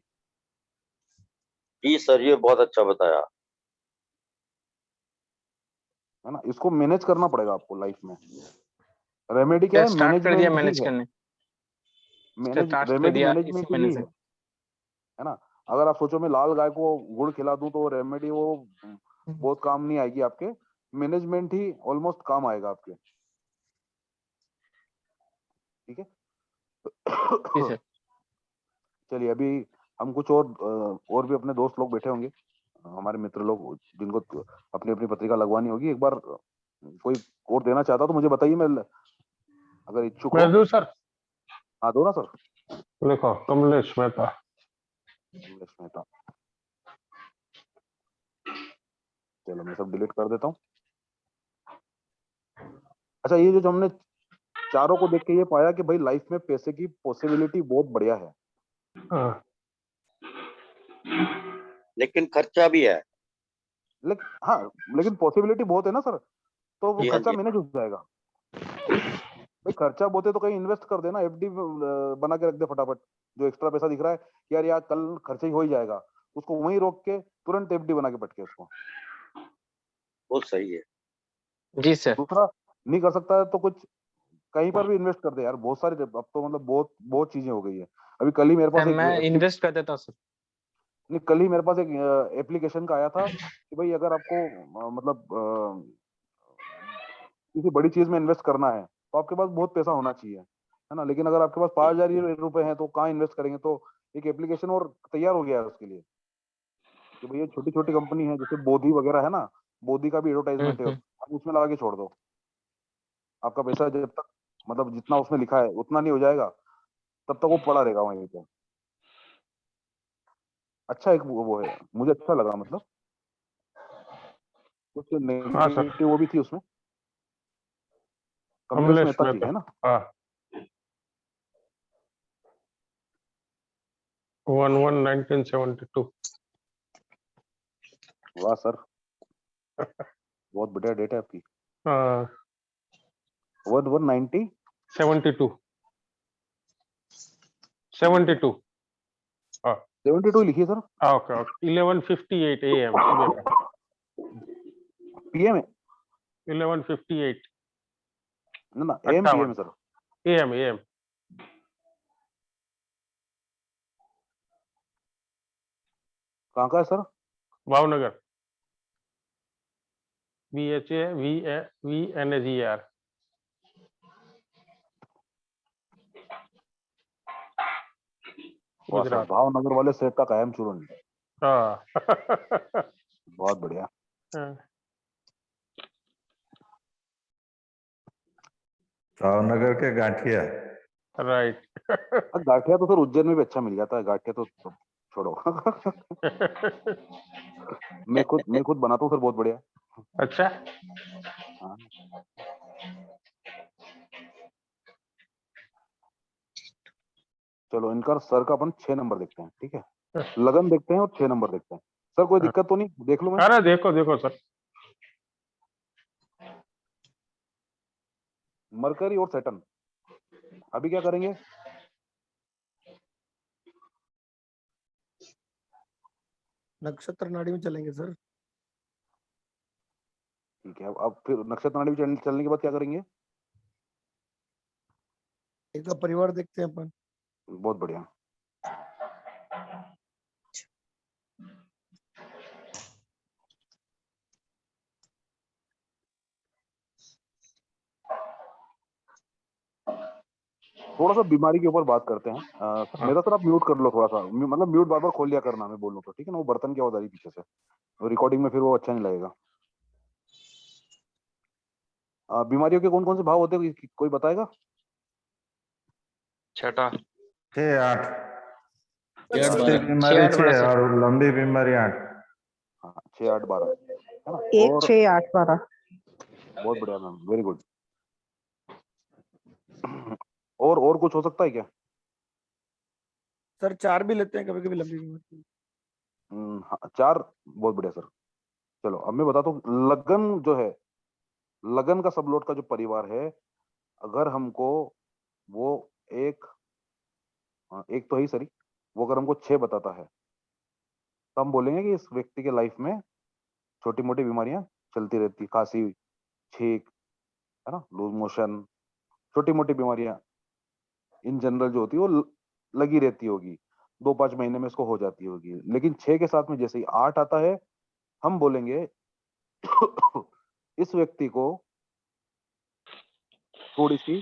जी सर, ये बहुत अच्छा बताया। है ना, इसको मैनेज करना पड़ेगा आपको लाइफ में। रेमेडी क्या है, स्टार्ट कर दिया मैनेजमेंट ही मैनेज है। करने। स्टार्ट कर रेमेडी दिया इसी मैनेजमेंट महीने ही से। है ना। अगर आप सोचो मैं लाल गाय को गुड़ खिला दूं तो रेमेडी वो बहुत काम नहीं आएगी आपके। मैनेजमेंट ही ऑलमोस्ट काम आएगा आपके। ठीक है। जी सर। चलिए, अभी हम कुछ और भी अपने दोस्त लोग बैठे होंगे, हमारे मित्र लोग, जिनको अपनी अपनी पत्रिका लगवानी होगी। एक बार कोई और देना चाहता तो मुझे बताइए, मैं अगर इच्छुक मैं हो। दूं सर? हाँ दो ना सर। लिखो, कमलेश मेहता। कमलेश मेहता। चलो मैं सब डिलीट कर देता हूँ। अच्छा, ये जो हमने चारों को देख के ये पाया कि भाई लाइफ में पैसे की पॉसिबिलिटी बहुत बढ़िया है। हाँ। लेकिन खर्चा भी है। लेकिन पॉसिबिलिटी बहुत है ना सर, तो वो जी हाँ खर्चा जी। मैनेज हो जाएगा। भाई खर्चा बहुत है तो कहीं इन्वेस्ट कर देना, एफडी बना के रख दे फटाफट। जो एक्स्ट्रा पैसा दिख रहा है कि यार कल खर्चा ही हो ही जाएगा, उसको वहीं रोक के तुरंत एफडी बना के पटके उसको। वो सही है। जी सर। दूसरा, नहीं कर सकता है तो कुछ कहीं पर भी इन्वेस्ट कर दे यार। बहुत सारी, अब तो मतलब बहुत बहुत चीजें हो गई है। अभी कल ही मेरे पास एक मैं इन्वेस्ट कर देता हूँ सर। नहीं, कल ही मेरे पास एक एप्लीकेशन का आया था कि भाई अगर आपको मतलब किसी बड़ी चीज में इन्वेस्ट करना है तो आपके पास बहुत पैसा होना चाहिए। है ना। लेकिन अगर आपके पास 5,000 रुपए हैं तो कहाँ इन्वेस्ट करेंगे। तो एक एप्लीकेशन और तैयार हो गया है उसके लिए कि भैया छोटी छोटी कंपनी है, जैसे बोधी वगैरह है ना, बोधी का भी एडवर्टाइजमेंट है, आप उसमें लगा के छोड़ दो। आपका पैसा जब तक मतलब जितना उसमें लिखा है उतना नहीं हो जाएगा, तब तक वो पड़ा रहेगा वहीं पे। अच्छा, एक वो है, मुझे अच्छा लगा। मतलब कुछ हाँ सर। नेगेटिव वो भी थी उसमें। कमलेश कमलेश मेहता जी मेहता। है ना। हाँ। 11/1972। वाह सर, बहुत बढ़िया डेट है आपकी। वन 190 72 72 हाँ 72 लिखिए सर। ओके ओके 11:58 AM सुबह का पीएम है 11:58 ना, एम पीएम सर। AM कहाँ का है सर? भावनगर VHAVNGR वाह सर, गुजरात। भावनगर वाले सेठ का कायम चूरन। हाँ बहुत बढ़िया। भावनगर के गांठिया। राइट गाठिया तो सर उज्जैन में भी अच्छा मिल जाता है, गाठिया तो छोड़ो। मैं खुद बनाता हूँ सर, बहुत बढ़िया। अच्छा हाँ। चलो इनका सर का अपन 6 नंबर देखते हैं, ठीक है? लगन देखते हैं और 6 नंबर देखते हैं। सर कोई दिक्कत तो नहीं? देख लो मैं। अरे देखो सर। मरकरी और सैटर्न अभी क्या करेंगे? नक्षत्र नाड़ी में चलेंगे सर। ठीक है, अब फिर नक्षत्र नाड़ी में चलने के बाद क्या करेंगे? इनका परिवार देखते हैं अपन। बहुत बढ़िया। थोड़ा सा बीमारी के ऊपर बात करते हैं। मेरा सर आप म्यूट कर लो थोड़ा सा, मतलब म्यूट बार बार खोल लिया करना, मैं बोल लूँ तो, ठीक है ना? वो बर्तन की आवाज आ रही पीछे से, रिकॉर्डिंग में फिर वो अच्छा नहीं लगेगा। बीमारियों के कौन कौन से भाव होते हैं, कोई बताएगा? 6 6 8 6 8 सस्ती 12 बीमारी 6 8 6 12 और लंबी बीमारी 8। हाँ 6 8 12 है ना? 1 6 8 12। बहुत बढ़िया मैम, वेरी गुड। और कुछ हो सकता है क्या? सर 4 भी लेते हैं कभी कभी लंबी बीमारी। हाँ 4 बहुत बढ़िया सर। चलो अब मैं बताता हूँ, लगन जो है, लगन का सबलोट का जो परिवार है, अगर हमको वो एक तो ही सरी, वो अगर हमको 6 बताता है तो हम बोलेंगे कि इस व्यक्ति के लाइफ में छोटी मोटी बीमारियां चलती रहती, खांसी, छींक, है ना, लूज मोशन, छोटी मोटी बीमारियां इन जनरल जो होती है वो लगी रहती होगी, 2-5 महीने में इसको हो जाती होगी। लेकिन 6 के साथ में जैसे ही 8 आता है, हम बोलेंगे इस व्यक्ति को थोड़ी सी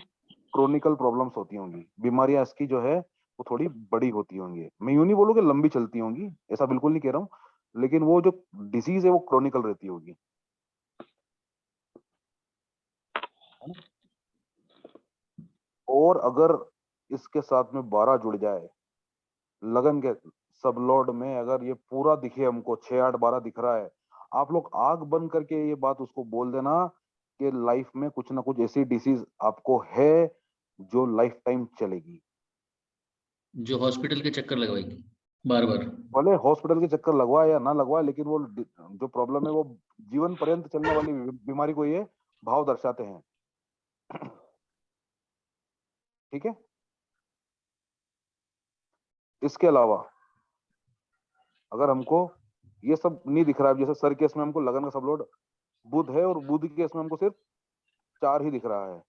क्रोनिकल प्रॉब्लम्स होती होंगी, बीमारियां इसकी जो है वो थोड़ी बड़ी होती होंगी। मैं यूं नहीं बोलूँ कि लंबी चलती होंगी, ऐसा बिल्कुल नहीं कह रहा हूँ, लेकिन वो जो डिसीज है वो क्रोनिकल रहती होगी। और अगर इसके साथ में 12 जुड़ जाए, लगन के सब लॉर्ड में अगर ये पूरा दिखे हमको, 6 8 12 दिख रहा है, आप लोग आंख बंद करके ये बात उसको बोल देना कि लाइफ में कुछ ना कुछ ऐसी डिसीज आपको है जो लाइफ टाइम चलेगी, जो हॉस्पिटल के चक्कर लगवाएगी बार बार। भले हॉस्पिटल के चक्कर लगवाए या ना लगवाए, लेकिन वो जो प्रॉब्लम है वो जीवन पर्यंत चलने वाली बीमारी को ये भाव दर्शाते हैं। ठीक है? इसके अलावा अगर हमको ये सब नहीं दिख रहा है, जैसे सर केस में हमको लगन का सब लोड बुध है और बुध के केस में हमको सिर्फ 4 ही दिख रहा है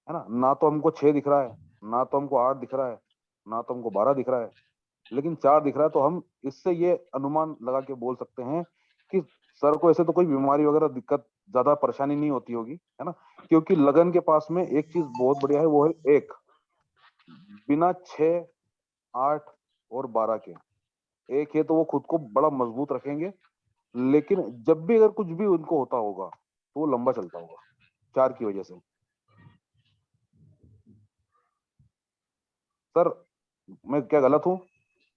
ना? ना तो हमको 6 दिख रहा है, ना तो हमको 8 दिख रहा है, ना तो हमको 12 दिख रहा है, लेकिन 4 दिख रहा है। तो हम इससे ये अनुमान लगा के बोल सकते हैं कि सर को ऐसे तो कोई बीमारी वगैरह दिक्कत ज्यादा परेशानी नहीं होती होगी, है ना? क्योंकि लगन के पास में एक चीज बहुत बढ़िया है, वो है एक, बिना 6 8 और 12 के एक है तो वो खुद को बड़ा मजबूत रखेंगे, लेकिन जब भी अगर कुछ भी उनको होता होगा तो वो लंबा चलता होगा 4 की वजह से। सर मैं क्या गलत हूँ?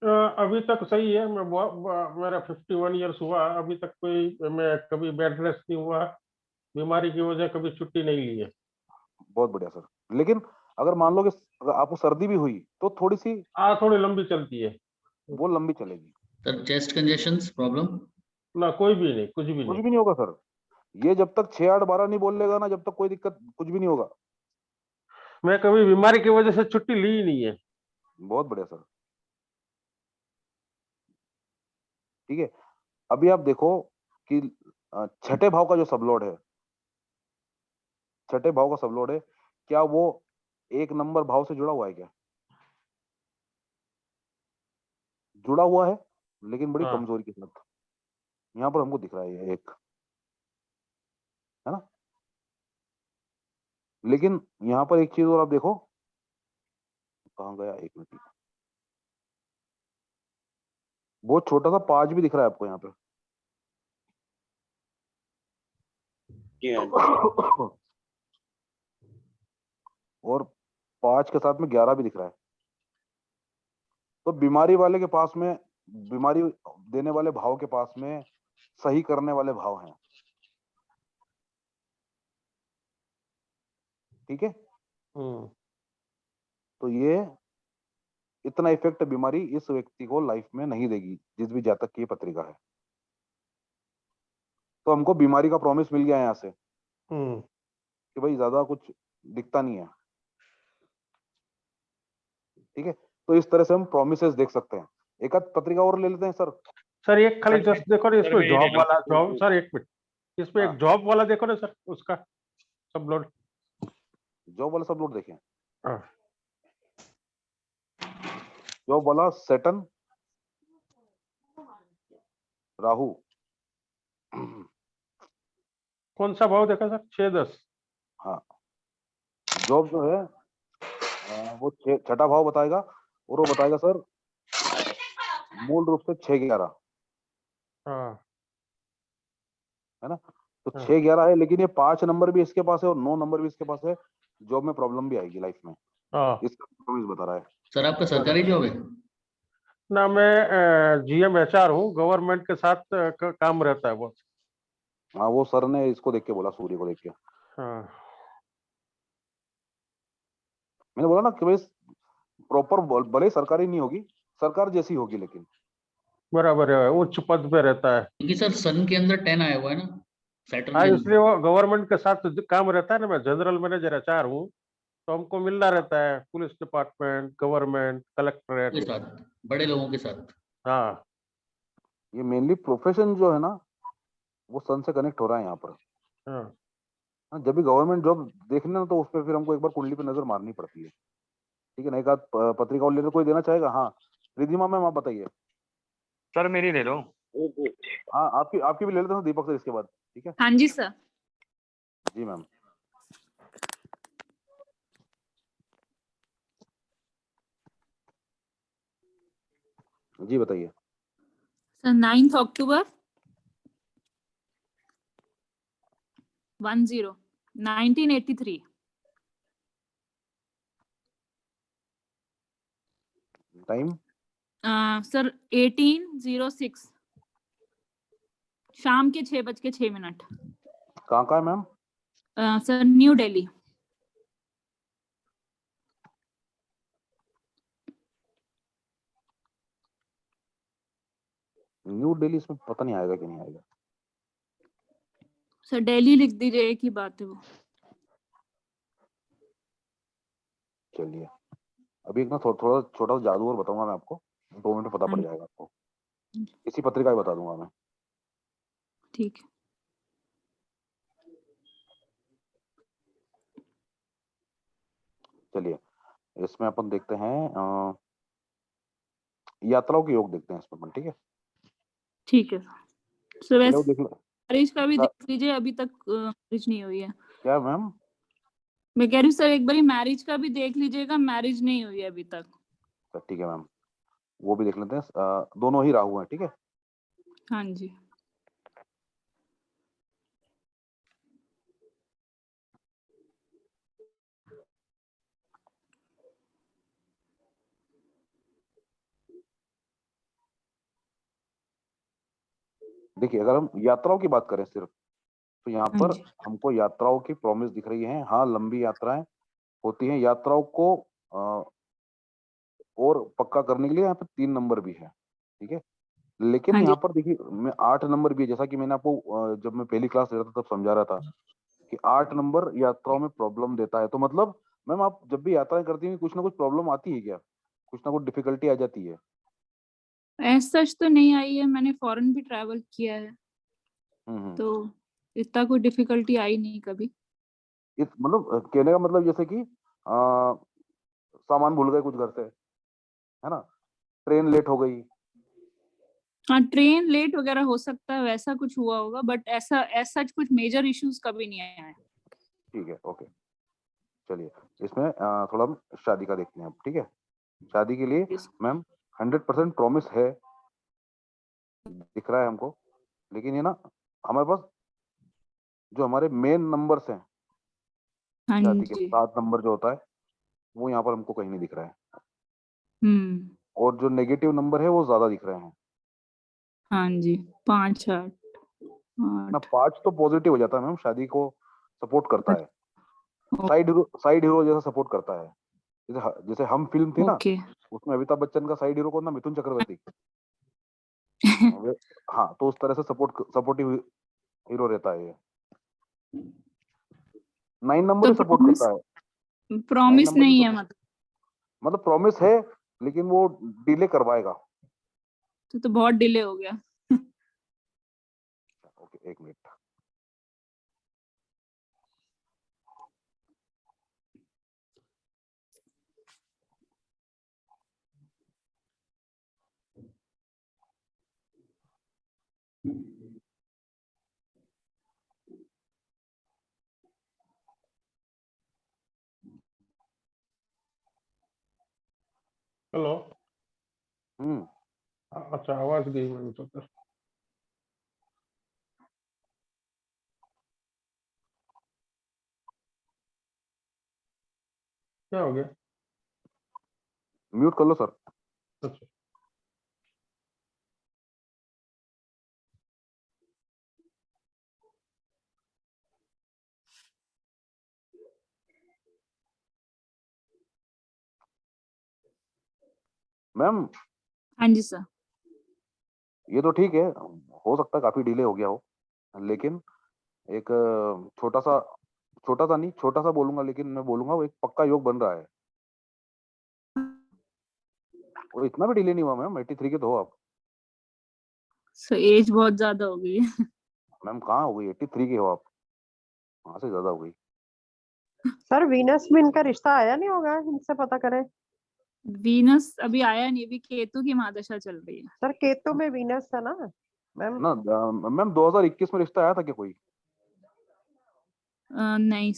अभी तक सही है। मेरा 51 ईयर्स हुआ, अभी तक मैं कभी बेड रेस्ट नहीं हुआ, बीमारी की वजह कभी छुट्टी नहीं ली है। बहुत बढ़िया सर। लेकिन अगर मान लो कि आपको सर्दी भी हुई तो थोड़ी सी थोड़ी लंबी चलती है, वो लंबी चलेगी। Sir chest congestions problem? ना कोई भी नहीं, कुछ भी नहीं होगा सर। ये जब तक 6 8 12 नहीं बोलेगा ना, जब तक कोई दिक्कत कुछ भी नहीं होगा। मैं कभी बीमारी की वजह से छुट्टी ली ही नहीं है। बहुत बढ़िया सर। ठीक है, अभी आप देखो कि छठे भाव का जो सबलॉर्ड है, छठे भाव का सबलॉर्ड है, क्या वो 1 नंबर भाव से जुड़ा हुआ है क्या? जुड़ा हुआ है, लेकिन बड़ी हाँ। कमजोरी के साथ। यहाँ पर हमको दिख रहा है ये एक, है ना? लेकिन यहाँ पर एक चीज और आप देखो, कहाँ गया, 1 मिनट, बहुत छोटा सा 5 भी दिख रहा है आपको यहाँ पे। और 5 के साथ में 11 भी दिख रहा है। तो बीमारी वाले के पास में, बीमारी देने वाले भाव के पास में सही करने वाले भाव हैं। ठीक है, तो ये इतना इफेक्ट बीमारी इस व्यक्ति को लाइफ में नहीं देगी, जिस भी जातक की ये पत्रिका है। तो हमको बीमारी का प्रॉमिस मिल गया है यहाँ से कि भाई ज्यादा कुछ दिखता नहीं है। ठीक है, तो इस तरह से हम प्रोमिसेस देख सकते हैं। एक आध पत्रिका और ले लेते हैं सर। सर एक खाली जस्ट देखो ना इसमें जॉब वाला, जॉब सर एक मिनट, इसमें हाँ। एक जॉब वाला देखो ना सर, उसका सबलोड, जॉब वाला सबलोड देखें। हाँ। जॉब वाला सैटर्न, राहु, कौन सा भाव देखा सर? 6 10। हाँ, जॉब जो है वो छठा भाव बताएगा, और वो बताएगा सर मूल रूप से 6 11, हाँ। है ना? तो हाँ। 6 11 है, लेकिन ये 5 नंबर भी इसके पास है और 9 नंबर भी इसके पास है। जॉब में प्रॉब्लम भी आएगी लाइफ में, इसका प्रॉमिस बता रहा है। सर आपका सरकारी जॉब है? ना, मैं GM HR हूँ, गवर्नमेंट के साथ काम रहता है बहुत। हाँ, वो सर ने इसको देख के बोला, सूर्य को देख के। हाँ। मैंने बोला ना कि भाई प्रॉपर, भले ही सरकारी नहीं होगी, सरकार जैसी होगी, लेकिन बराबर है, उच्च पद पे रहता है। क्योंकि सर सन के अंदर 10 आया हुआ है ना, सैटर्न हाँ, के इसलिए वो गवर्नमेंट के साथ काम रहता है ना। मैं जनरल मैनेजर HR हूँ, तो हमको मिलना रहता है पुलिस डिपार्टमेंट, गवर्नमेंट, के कलेक्ट्रेट। साथ, बड़े लोगों के साथ। हाँ, ये मेनली प्रोफेशन जो है ना, वो सन से कनेक्ट हो रहा है यहाँ पर। हाँ। हाँ, जब भी गवर्नमेंट जॉब देखना ना, तो उस पर फिर हमको एक बार कुंडली पे नजर मारनी पड़ती है। ठीक है ना? एक आध पत्रिका और लेकर कोई देना चाहेगा? हाँ, रिधिमा मैम आप बताइए। सर मेरी ले लो। हाँ, आपकी भी ले लेते हैं दीपक सर इसके बाद। ठीक है, हाँ जी सर। जी मैम। जी बताइए। सर 9 अक्टूबर 1983। टाइम? सर 18:06 शाम के 6:06। कहाँ का है ma'am? Sir new Delhi. New Delhi, इसमें पता नहीं आएगा कि नहीं आएगा। सर दिल्ली लिख दीजिए, एक ही बात है वो। चलिए, अभी एक ना थोड़ा छोटा सा जादू और बताऊंगा मैं आपको, 2 मिनट में पता पड़ जाएगा आपको। इसी पत्रिका में बता दूंगा मैं। ठीक है। चलिए, इसमें अपन देखते हैं यात्राओं के योग देखते हैं इसमें अपन। ठीक है, ठीक है सर। पहले वो वैसे देख लो। मैरिज का भी देख लीजिए, अभी तक मैरिज नहीं हुई है। क्या मैम? मैं कह रही हूँ सर, एक बार मैरिज का भी देख लीजिएगा, मैरिज नहीं हुई है अभी तक। ठीक है मैम, वो भी देख लेते हैं। दोनों ही राहु हैं। ठीक है, हाँ जी। देखिए, अगर हम यात्राओं की बात करें सिर्फ, तो यहाँ हाँ पर जी। हमको यात्राओं की प्रॉमिस दिख रही है। हाँ, लंबी यात्राएं होती हैं। यात्राओं को और पक्का करने के लिए यहाँ पे 3 नंबर भी है। ठीक है, लेकिन हाँ जी। यहाँ पर देखिए मैं 8 नंबर भी है, जैसा कि मैंने आपको जब मैं पहली क्लास ले रहा था तब समझा रहा था कि 8 नंबर यात्राओं में प्रॉब्लम देता है। तो मतलब मैम आप जब भी यात्राएं करती हैं कुछ ना कुछ प्रॉब्लम आती है क्या? कुछ ना कुछ डिफिकल्टी आ जाती है? एज सच तो नहीं आई है, मैंने फॉरेन भी ट्रैवल किया है, हम्म। तो इतना कोई डिफिकल्टी आई नहीं कभी। इस मतलब कहने का मतलब जैसे कि सामान भूल गए कुछ घर से, है ना? ट्रेन लेट हो गई। हाँ, ट्रेन लेट वगैरह हो सकता है, वैसा कुछ हुआ होगा, बट ऐसा एज सच कुछ मेजर इश्यूज कभी नहीं आया है। ठीक है, ओके। चलिए इसमें थोड़ा हम शादी का देखते हैं अब, ठीक है? शादी के लिए मैम 100% प्रॉमिस है, दिख रहा है हमको, लेकिन ये ना हमारे पास जो हमारे मेन नंबर्स हैं हाँ शादी के, जी। 7 नंबर जो होता है वो यहाँ पर हमको कहीं नहीं दिख रहा है, हम्म। और जो नेगेटिव नंबर है वो ज्यादा दिख रहे हैं हाँ जी, 5 8 ना। 8। 5 तो पॉजिटिव हो जाता है मैम, शादी को सपोर्ट करता है, साइड हीरो जैसा सपोर्ट करता है। जैसे हम फिल्म थी ना, ओके। उसमें अमिताभ बच्चन का साइड हीरो कौन था? मिथुन चक्रवर्ती। हाँ, तो उस तरह से सपोर्टिव हीरो रहता है ये। 9 नंबर तो ही सपोर्ट करता है। 9 प्रॉमिस नंबर ही नहीं है मतलब प्रॉमिस है, लेकिन वो डिले करवाएगा। तो बहुत डिले हो गया। Okay, 1 minute. हेलो। हम्म। अच्छा, आवाज गई मेरी तो। क्या हो गया? म्यूट कर लो सर। अच्छा। मैम हाँ जी सर। ये तो ठीक है, हो सकता है काफी डिले हो गया हो, लेकिन एक छोटा सा नहीं, छोटा सा बोलूंगा, लेकिन मैं बोलूंगा वो एक पक्का योग बन रहा है। वो इतना भी डिले नहीं हुआ मैम, 83 के तो हो आप। सो एज बहुत ज्यादा हो गई है। मैम कहाँ हो गई, 83 के हो आप, कहाँ से ज्यादा हो गई? सर वीनस में इनका रिश्ता आया नहीं होगा, इनसे पता करें। वीनस अभी आया नहीं, अभी केतु की महादशा चल रही है। सर केतु में वीनस था ना मैम? ना मैम 2021 में रिश्ता आया था क्या कोई? नहीं।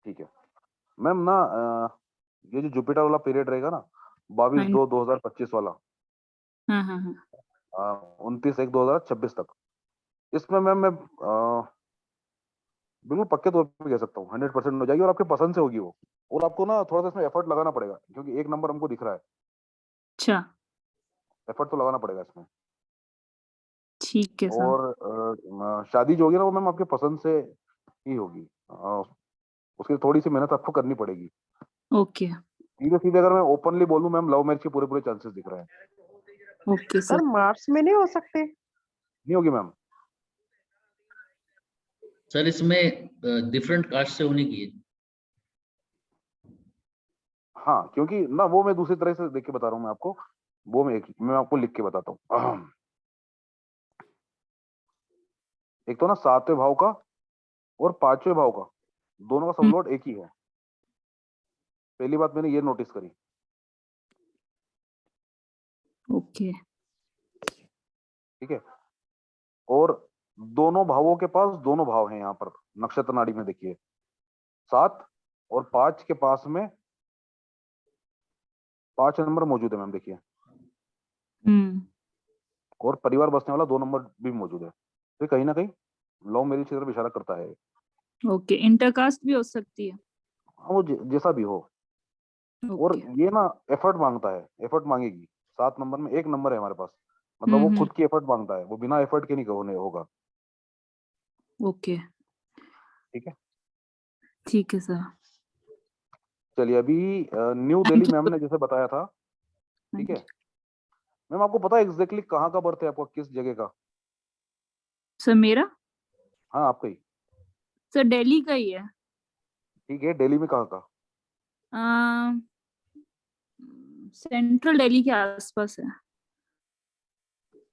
ठीक है मैम ना, ये जो जुपिटर वाला पीरियड रहेगा ना, 22/2/2025 वाला, हाँ हाँ हाँ। 29/1/2026 तक, इसमें मैम मैं बिल्कुल पक्के तौर पे कह सकता हूँ 100% हो जाएगी, और आपके पसंद से होगी वो। और आपको ना थोड़ा सा इसमें एफर्ट लगाना पड़ेगा, क्योंकि 1 नंबर हमको दिख रहा है। अच्छा, एफर्ट तो लगाना पड़ेगा इसमें। ठीक है सर। और शादी जो होगी ना वो मैम आपके पसंद से ही होगी, उसकी थोड़ी सी मेहनत आपको करनी पड़ेगी। ओके। सीधे सीधे अगर मैं ओपनली बोलूं मैम, लव मैरिज के पूरे पूरे चांसेस दिख रहे हैं। Okay sir sir. मार्च में नहीं हो सकते? नहीं होगी मैम। सर इसमें डिफरेंट कास्ट से होने की है। हाँ, क्योंकि ना वो मैं दूसरी तरह से देख के बता रहा हूँ मैं आपको, वो मैं आपको लिख के बताता हूँ। एक तो ना 7वें भाव का और 5वें भाव का, दोनों का सबलॉर्ड एक ही है। पहली बात मैंने ये नोटिस करी। ओके। ठीक है, और दोनों भावों के पास दोनों भाव हैं यहाँ पर नक्षत्र नाड़ी में, देखिए 7 और 5 के पास में 5 नंबर मौजूद है मैम, देखिए। और परिवार बसने वाला 2 नंबर भी मौजूद है, तो कहीं ना कहीं लव मैरिज की तरफ इशारा करता है। ओके, इंटरकास्ट भी हो सकती है। हाँ, वो जैसा भी हो। और ये ना एफर्ट मांगता है, एफर्ट मांगेगी। 7 नंबर में 1 नंबर है हमारे पास, मतलब वो खुद की एफर्ट मांगता है, वो बिना एफर्ट के नहीं होने होगा। ओके, ठीक है। ठीक है सर। चलिए अभी न्यू दिल्ली मैम ने जैसे बताया था, ठीक है, मैम आपको पता है एग्जैक्टली कहाँ का बर्थ है आपका, किस जगह का? सर मेरा, हाँ आपका ही। सर दिल्ली का ही है। ठीक है, दिल्ली में कहाँ का? सेंट्रल दिल्ली के आसपास है।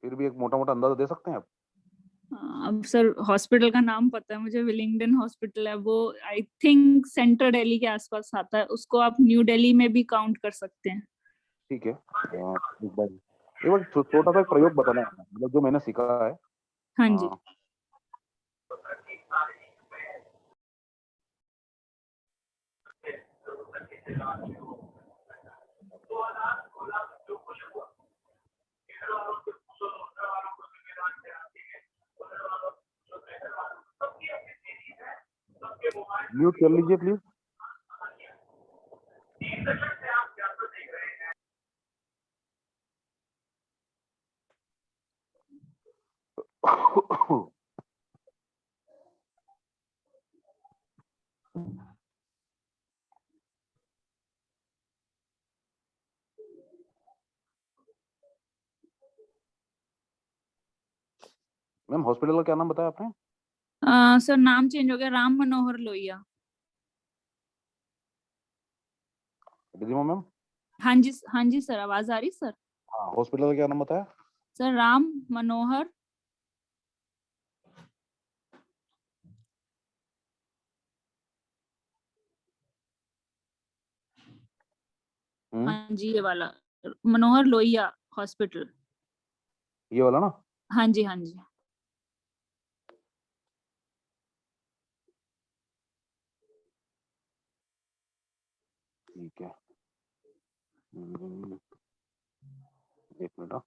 फिर भी एक मोटा मोटा अंदाजा दे सकते हैं आप? अब सर हॉस्पिटल का नाम पता है मुझे, विलिंगडन हॉस्पिटल है वो, आई थिंक सेंट्रल दिल्ली के आसपास आता है, उसको आप न्यू दिल्ली में भी काउंट कर सकते हैं। ठीक है, एक बार छोटा सा प्रयोग बताना है, मतलब जो मैंने सीखा है। हाँ जी। म्यूट कर लीजिए प्लीज। मैम हॉस्पिटल का क्या नाम बताया आपने? सर नाम चेंज हो गया, राम मनोहर लोहिया। मैम हाँ जी सर, आवाज आ रही सर? हाँ, हॉस्पिटल का क्या नाम बताया? सर राम मनोहर। हाँ जी, ये वाला मनोहर लोहिया हॉस्पिटल, ये वाला ना? हाँ जी हाँ जी। ठीक है, एक मिनट।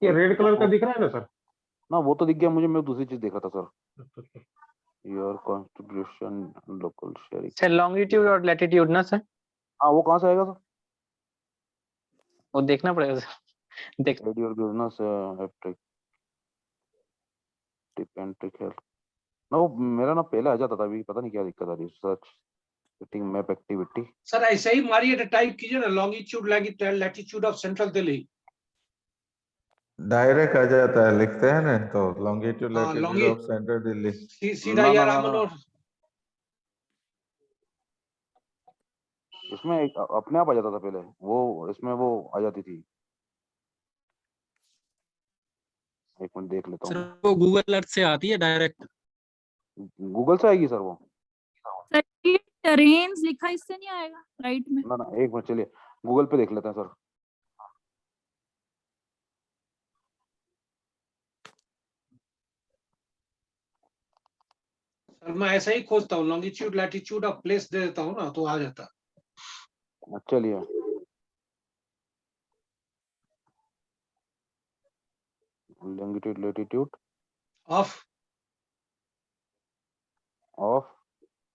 ये रेड कलर का दिख रहा है ना सर? ना वो तो दिख गया मुझे, मैं दूसरी चीज देखा था sir. Your constitution local sharing. Sir longitude और लैटिट्यूड ना सर? हाँ वो कहाँ से आएगा सर? वो देखना पड़ेगा सर। देख योर बिजनेस हैप्टिक टिपेंट्रिक हेल्थ ना, वो मेरा ना पहले आ जाता था, अभी पता नहीं क्या दिक्कत आ रही है। Search setting map activity. Sir ऐसे ही मारिए, टाइप कीजिए ना longitude latitude of central Delhi. Direct आ जाता है, लिखते हैं ना तो लॉन्गिट्यूड हाँ, लैटिट्यूड ऑफ सेंट्रल दिल्ली। सीधा या रामन और इसमें अपने आप आ जाता था पहले, वो इसमें वो आ जाती थी। एक मिनट देख लेता हूँ। सर वो गूगल अर्थ से आती है डायरेक्ट। गूगल से आएगी सर वो? सर ये टेरेन्स लिखा इससे नहीं आएगा राइट में? ना एक मिनट, चलिए गूगल पे देख लेते हैं सर। सर मैं ऐसा ही खोजता हूँ, लॉन्गिट्यूड लैटिट्यूड ऑफ प्लेस दे देता हूँ ना तो आ जाता। चलिए longitude latitude of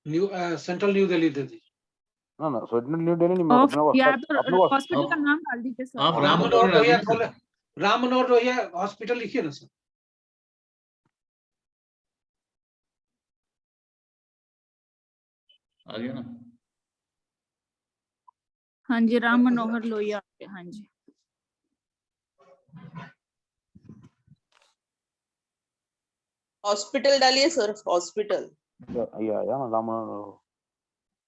new central new Delhi दे दी। ना सेंट्रल न्यू दिल्ली नहीं, मैं अपने या तो हॉस्पिटल का नाम डाल दीजिए सर। आप राम मनोहर लोहिया हॉस्पिटल लिखिए ना सर। आ गया ना? हाँ जी, राम मनोहर लोहिया। हाँ जी। हॉस्पिटल डालिए सर, हॉस्पिटल। ये आया ना राम।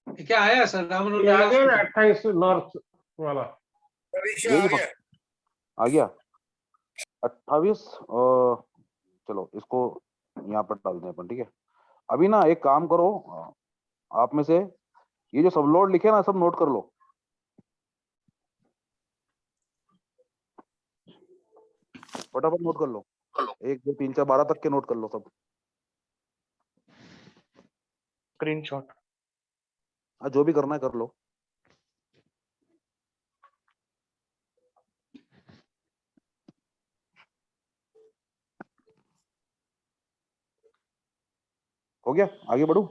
क्या आया सर? राम मनोहर ये आ लोहिया गया ना हॉस्पिटल। 28 नॉर्थ वाला। आ गया 28। चलो इसको यहाँ पर डाल दें अपन, ठीक है। अभी ना एक काम करो, आप में से ये जो सब लोड लिखे ना, सब नोट कर लो। फटाफट नोट कर लो, 1 2 3 4 12 तक के नोट कर लो सब। स्क्रीनशॉट। हाँ जो भी करना है कर लो। हो गया, आगे बढ़ू।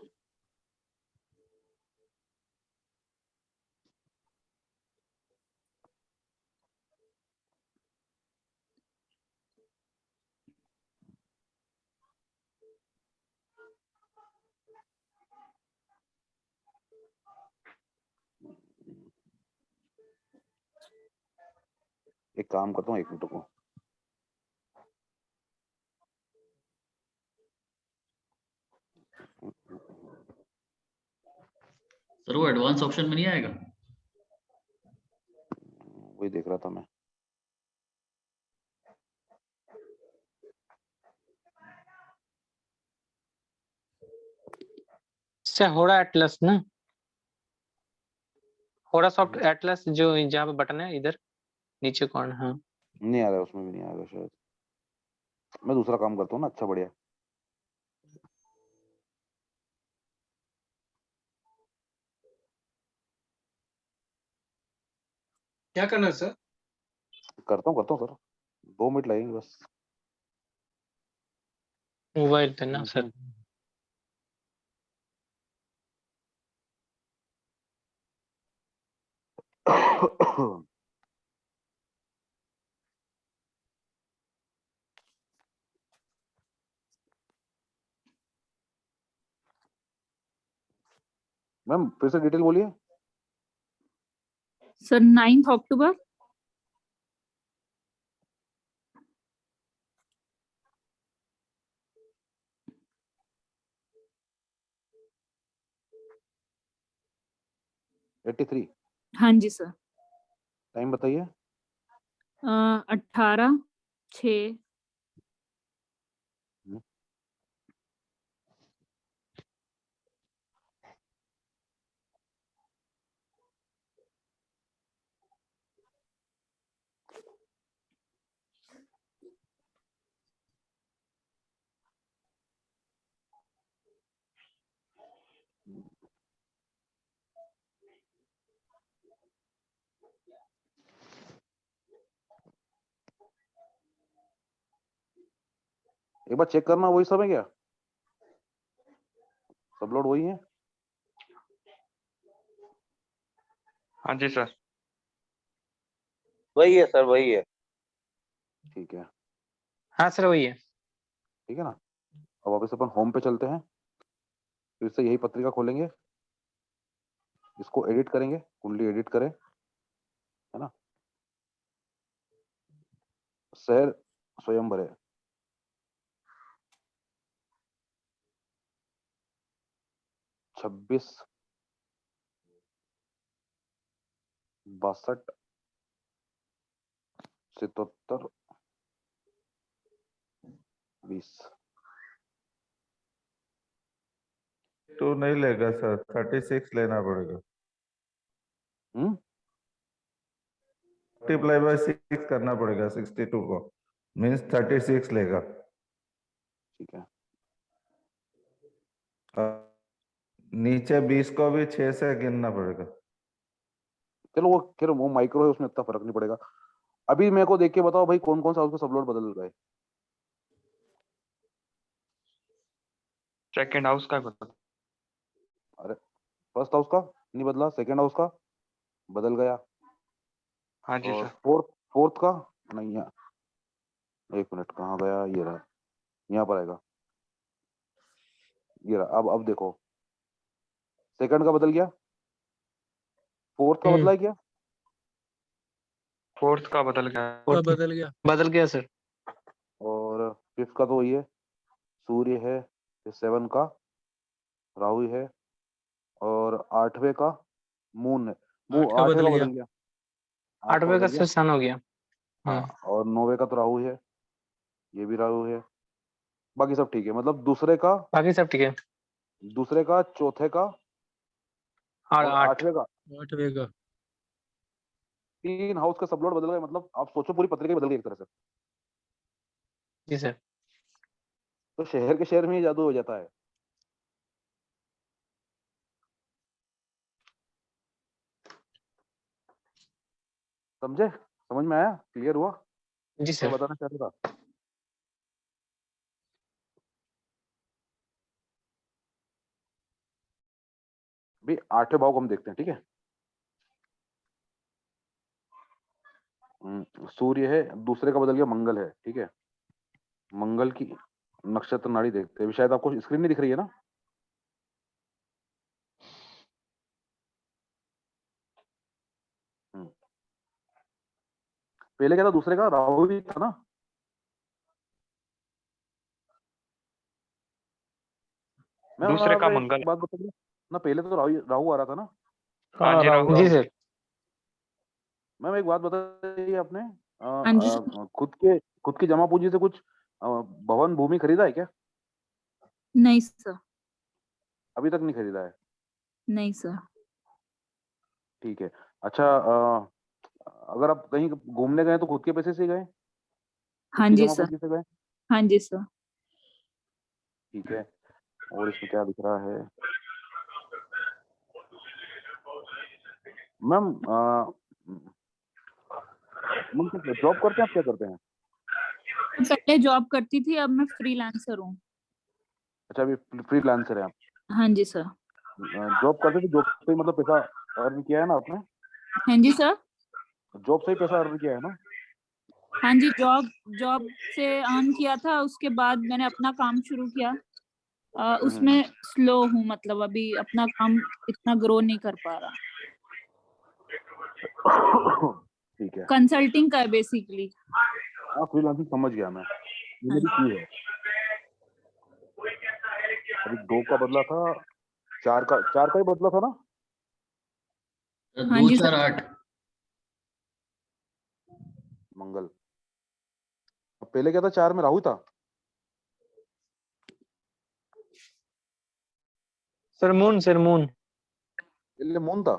एक काम करता हूँ, 1 मिनट को। सर वो एडवांस ऑप्शन में नहीं आएगा? वही देख रहा था मैं। होड़ा एटलस ना, होड़ा सॉफ्ट एटलस जो जहाँ पे बटन है इधर नीचे कौन? हाँ नहीं आ रहा है, उसमें भी नहीं आएगा शायद। मैं दूसरा काम करता हूँ ना, अच्छा बढ़िया। क्या करना है सर? करता हूँ सर, 2 मिनट लगेंगे बस। मोबाइल पे ना सर। मैम फिर से डिटेल बोलिए। सर 9 अक्टूबर। $83। हाँ जी सर। टाइम बताइए। 18/6। एक बार चेक करना, वही सब है क्या? सब लोड वही है? हाँ जी सर। वही है सर, वही है। ठीक है। हाँ सर वही है। ठीक है ना। अब वापस अपन होम पे चलते हैं, फिर से यही पत्रिका खोलेंगे, इसको एडिट करेंगे, कुंडली एडिट करें, है ना। शहर स्वयंवरे, छब्बीस 62 77 20। तो नहीं लेगा सर, 36 लेना पड़ेगा। मल्टीप्लाई बाय 6 करना पड़ेगा 62 को, मीन्स 36 लेगा। ठीक है। नीचे 20 को भी 6 से गिनना पड़ेगा। चलो वो फिर वो माइक्रो है, उसमें इतना फर्क नहीं पड़ेगा। अभी मेरे को देख के बताओ भाई, कौन कौन सा उसका सब लोड बदल गए? सेकंड हाउस का बता। अरे फर्स्ट हाउस का नहीं बदला, सेकंड हाउस का बदल गया। हाँ जी और सर। फोर्थ का नहीं है। 1 मिनट, कहाँ गया? ये रहा, यहाँ पर आएगा, ये रहा। अब देखो, सेकंड का बदल गया, फोर्थ का बदला है क्या? फोर्थ का बदल गया। बदल गया सर। और फिफ्थ का तो वही है, सूर्य है। 7 का राहु है, और 8वें का मून है। 8वें का बदल गया, 8वें का सर सन हो गया। हाँ। और 9वें का तो राहु है, ये भी राहु है। बाकी सब ठीक है, मतलब दूसरे का, बाकी सब ठीक है। दूसरे का, चौथे का और और 8 8वें का, 3 हाउस का सब लोड बदल गए। मतलब आप सोचो, पूरी पत्रिका ही बदल गई एक तरह से। जी सर। तो शहर के शहर में ही जादू हो जाता है। समझे? समझ में आया? क्लियर हुआ? जी क्या सर। बताना चाहता था? भाई 8वें भाव को हम देखते हैं, ठीक है। सूर्य है, दूसरे का बदल गया मंगल है, ठीक है। मंगल की नक्षत्र नाड़ी देखते हैं। शायद आपको स्क्रीन नहीं दिख रही है ना? पहले क्या था, दूसरे का राहु भी था ना? मैं दूसरे का एक मंगल। बात बताइए ना, पहले तो राहु आ रहा था ना? हाँ जी राहु। जी सर। मैम एक बात बताइए, आपने हाँ जी खुद की जमा पूंजी से कुछ भवन भूमि खरीदा है क्या? नहीं सर, अभी तक नहीं खरीदा है? नहीं सर। ठीक है। अच्छा, अगर आप कहीं घूमने गए तो खुद के पैसे से गए? खुद हाँ की जी जमा सर। पूंजी से गए? हाँ जी सर। ठीक है। और इसमें क्या दिख रहा है मैम? जॉब करते हैं आप, क्या करते हैं? पहले जॉब करती थी, अब मैं फ्रीलांसर हूँ। अच्छा, अभी फ्रीलांसर है आप? हाँ जी सर। जॉब करते थे, जॉब से मतलब पैसा अर्न किया है ना आपने? हाँ जी सर। जॉब से ही पैसा अर्न किया है ना? हाँ जी, जॉब से अर्न किया था, उसके बाद मैंने अपना काम शुरू किया। उसमें स्लो हूँ, मतलब अभी अपना काम इतना ग्रो नहीं कर पा रहा। ठीक है। कंसल्टिंग का है बेसिकली। हाँ, फ्रीलांसिंग समझ गया मैं, ये मेरी की है। अभी 2 का बदला था, 4 का ही बदला था ना? हाँ 2 जी 4 सर। 8 मंगल। अब पहले क्या था, 4 में राहु था। सर मून पहले मून था।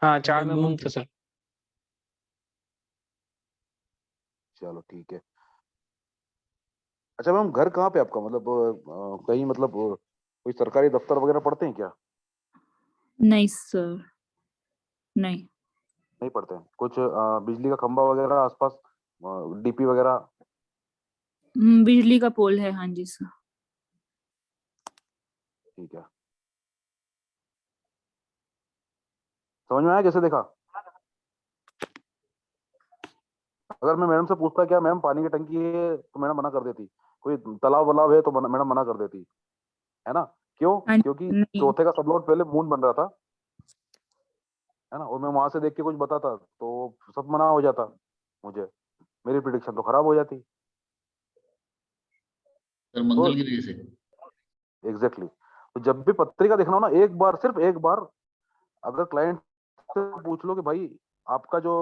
हाँ 4 में मून था सर। चलो ठीक है। अच्छा मैम, घर कहाँ पे आपका? मतलब कहीं मतलब कोई सरकारी दफ्तर वगैरह पढ़ते हैं क्या? नहीं सर, नहीं। नहीं पढ़ते हैं। कुछ बिजली का खंभा वगैरह आसपास, डीपी वगैरह? बिजली का पोल है, हाँ जी सर। ठीक है, समझ में आया कैसे देखा? अगर मैं मैडम से पूछता क्या मैम पानी की टंकी है, तो मैडम मना कर देती। कोई तालाब वलाब है तो मैडम मना कर देती, है ना? क्यों? हाँ क्योंकि नहीं। चौथे का सबलॉट पहले मून बन रहा था, है ना? और मैं वहां से देख के कुछ बताता तो सब मना हो जाता मुझे, मेरी प्रिडिक्शन तो खराब हो जाती। सर तो मंगल की वजह से। एग्जैक्टली तो जब भी पत्रिका देखना हो ना, एक बार, सिर्फ एक बार अगर क्लाइंट से पूछ लो कि भाई आपका जो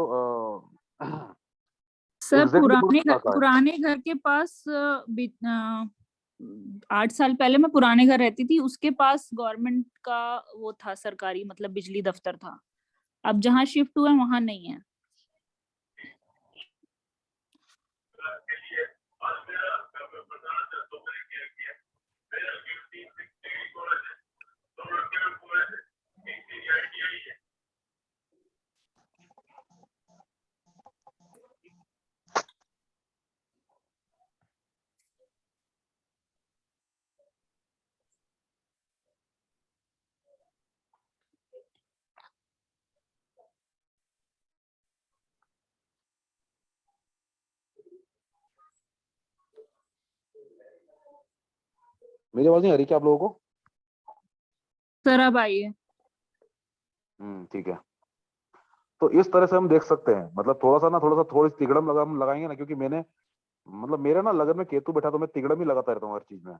सर एग्जैक्टली मुहूर्त कहाँ का है? पुराने घर के पास 8 साल पहले मैं पुराने घर रहती थी, उसके पास गवर्नमेंट का वो था, सरकारी मतलब बिजली दफ्तर था। अब जहाँ शिफ्ट हुए वहां नहीं है। मेरी आवाज नहीं आ रही क्या आप लोगों को? सर अब आइए। ठीक है। तो इस तरह से हम देख सकते हैं, मतलब थोड़ी सी तिगड़म लगाएंगे ना, क्योंकि मैंने मतलब मेरा ना लगन में केतु बैठा तो मैं तिगड़म ही लगाता रहता हूँ हर चीज में।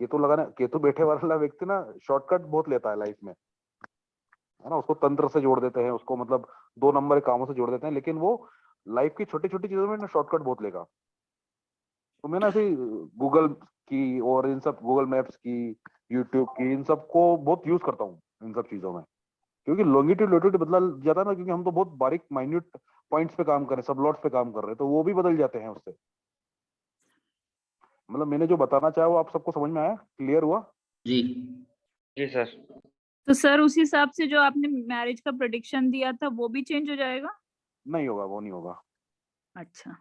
केतु बैठे वाला व्यक्ति ना शॉर्टकट बहुत लेता है लाइफ में, है ना? उसको तंत्र से जोड़ देते हैं, उसको मतलब 2 नंबर के कामों से जोड़ देते हैं, लेकिन वो लाइफ की छोटी छोटी चीजों में ना शॉर्टकट बहुत लेगा। तो मैं ना ऐसे गूगल की और इन सब गूगल मैप्स की, यूट्यूब की, इन सब को बहुत यूज करता हूँ इन सब चीजों में, क्योंकि लॉन्गिट्यूड लैटिट्यूड बदला जाता है ना, क्योंकि हम तो बहुत बारीक माइन्यूट पॉइंट्स पे काम कर रहे हैं, सब लॉट्स पे काम कर रहे हैं, तो वो भी बदल जाते हैं उससे। मतलब मैंने जो बताना चाहा वो आप सबको समझ में आया, क्लियर हुआ? जी जी सर। तो सर उस हिसाब से जो आपने मैरिज का प्रेडिक्शन दिया था वो भी चेंज हो जाएगा? नहीं होगा, वो नहीं होगा। अच्छा।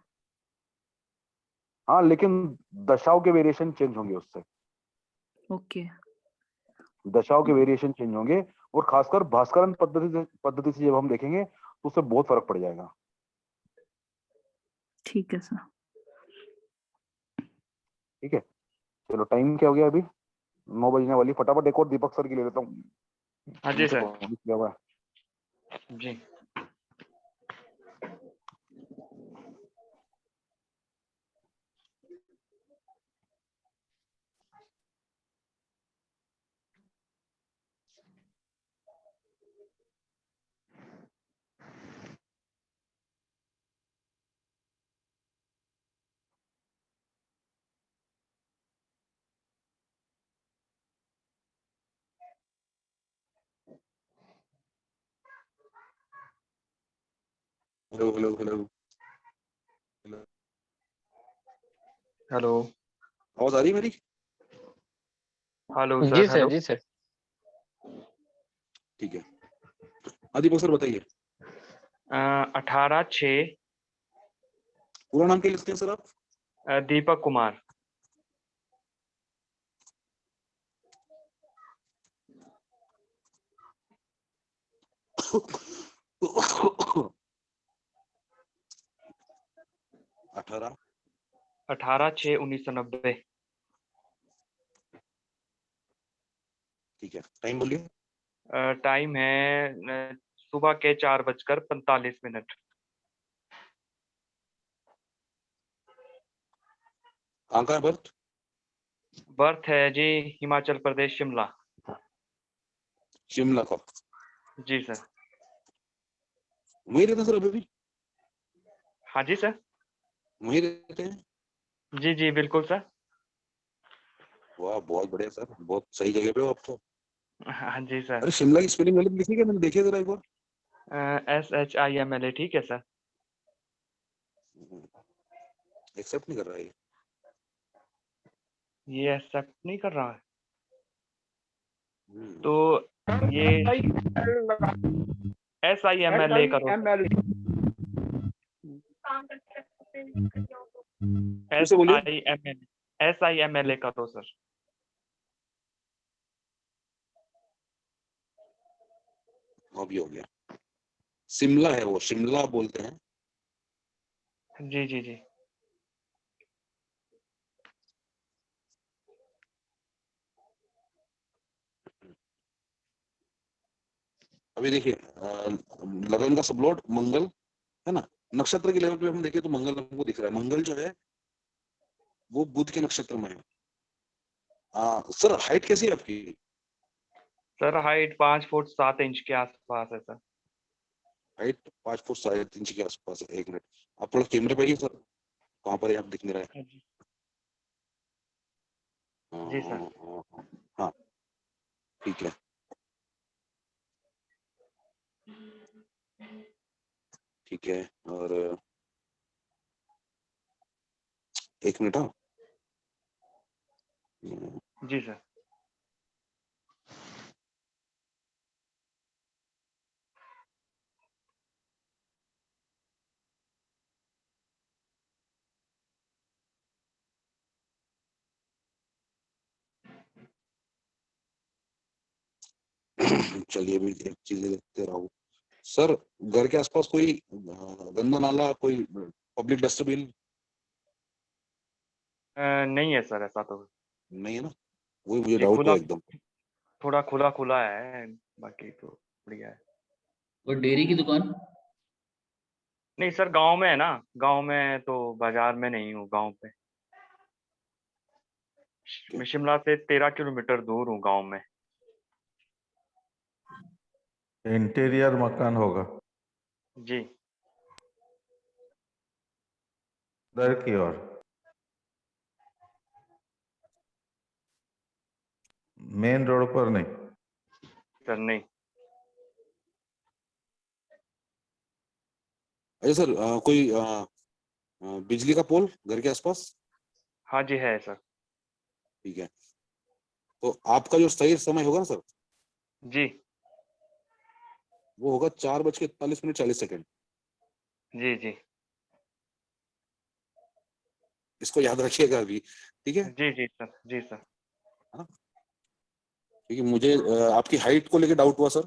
हाँ, लेकिन दशाओं के वेरिएशन चेंज होंगे उससे। ओके। दशाओं के वेरिएशन चेंज होंगे, और खासकर भास्करन पद्धति से जब हम देखेंगे तो उससे बहुत फर्क पड़ जाएगा। ठीक है सर। ठीक है, चलो टाइम क्या हो गया अभी? 9 बजने वाली। फटाफट एक और दीपक सर की ले लेता हूँ। हाँ जी सर। क्या हुआ? जी हेलो हेलो हेलो हेलो आवाज आ रही है मेरी? हेलो जी सर। सर, हेलो जी सर। ठीक है, हाँ दीपक सर बताइए। 18/6 पूरा नाम क्या लिखते हैं सर आप? दीपक कुमार। अठारह 18/6/1990। ठीक है, टाइम बोलिए। टाइम है सुबह के 4:45 कहाँ का है बर्थ? बर्थ है जी हिमाचल प्रदेश, शिमला। शिमला का? जी सर। वहीं रहते हैं सर अभी भी? हाँ जी सर। वहीं रहते हैं? जी जी बिल्कुल सर। वाह बहुत बढ़िया सर, बहुत सही जगह पे हो आप तो। हाँ जी सर। अरे शिमला की स्पेलिंग गलत लिखी क्या? मैंने देखी जरा एक बार। SHIMLA। ठीक है सर। एक्सेप्ट नहीं कर रहा है ये एक्सेप्ट नहीं कर रहा है तो ये SIMLA करो। फिर से बोलिए। SIMLA करो सर। अभी हो गया। शिमला है वो, शिमला बोलते हैं। जी जी जी। अभी देखिए लगन का सबलॉट मंगल है ना, नक्षत्र के लेवल पे हम देखें तो मंगल हमको दिख रहा है। मंगल जो है वो बुध के नक्षत्र में है। सर हाइट कैसी है आपकी? सर हाइट 5 फुट 7 इंच के आसपास है सर। हाइट 5 फुट 7 इंच के आसपास है। एक मिनट, आप थोड़ा कैमरे पे आइए सर, कहाँ पर है आप? दिख नहीं रहा है। जी सर। हाँ ठीक है। ठीक है, और एक मिनट। हाँ जी सर। चलिए अभी एक चीज देखते रहो सर। घर के आसपास कोई गंदा नाला, कोई पब्लिक डस्टबिन? नहीं है सर, ऐसा तो नहीं है ना, वही मुझे ये डाउट खुला, हुआ एकदम। थोड़ा खुला खुला है, बाकी तो बढ़िया है। और डेयरी की दुकान? नहीं सर, गांव में है ना, गांव में तो बाजार में नहीं हूँ, गांव पे। मैं शिमला से 13 किलोमीटर दूर हूँ गांव में। इंटीरियर मकान होगा जी। उधर की ओर, मेन रोड पर नहीं? सर नहीं। अच्छा सर कोई बिजली का पोल घर के आसपास? हाँ जी है सर। ठीक है, तो आपका जो सही समय होगा ना सर, जी वो होगा 4:41:40 जी जी इसको याद रखिएगा अभी। ठीक है। जी जी सर। जी सर। हाँ? क्योंकि मुझे आपकी हाइट को लेके डाउट हुआ सर।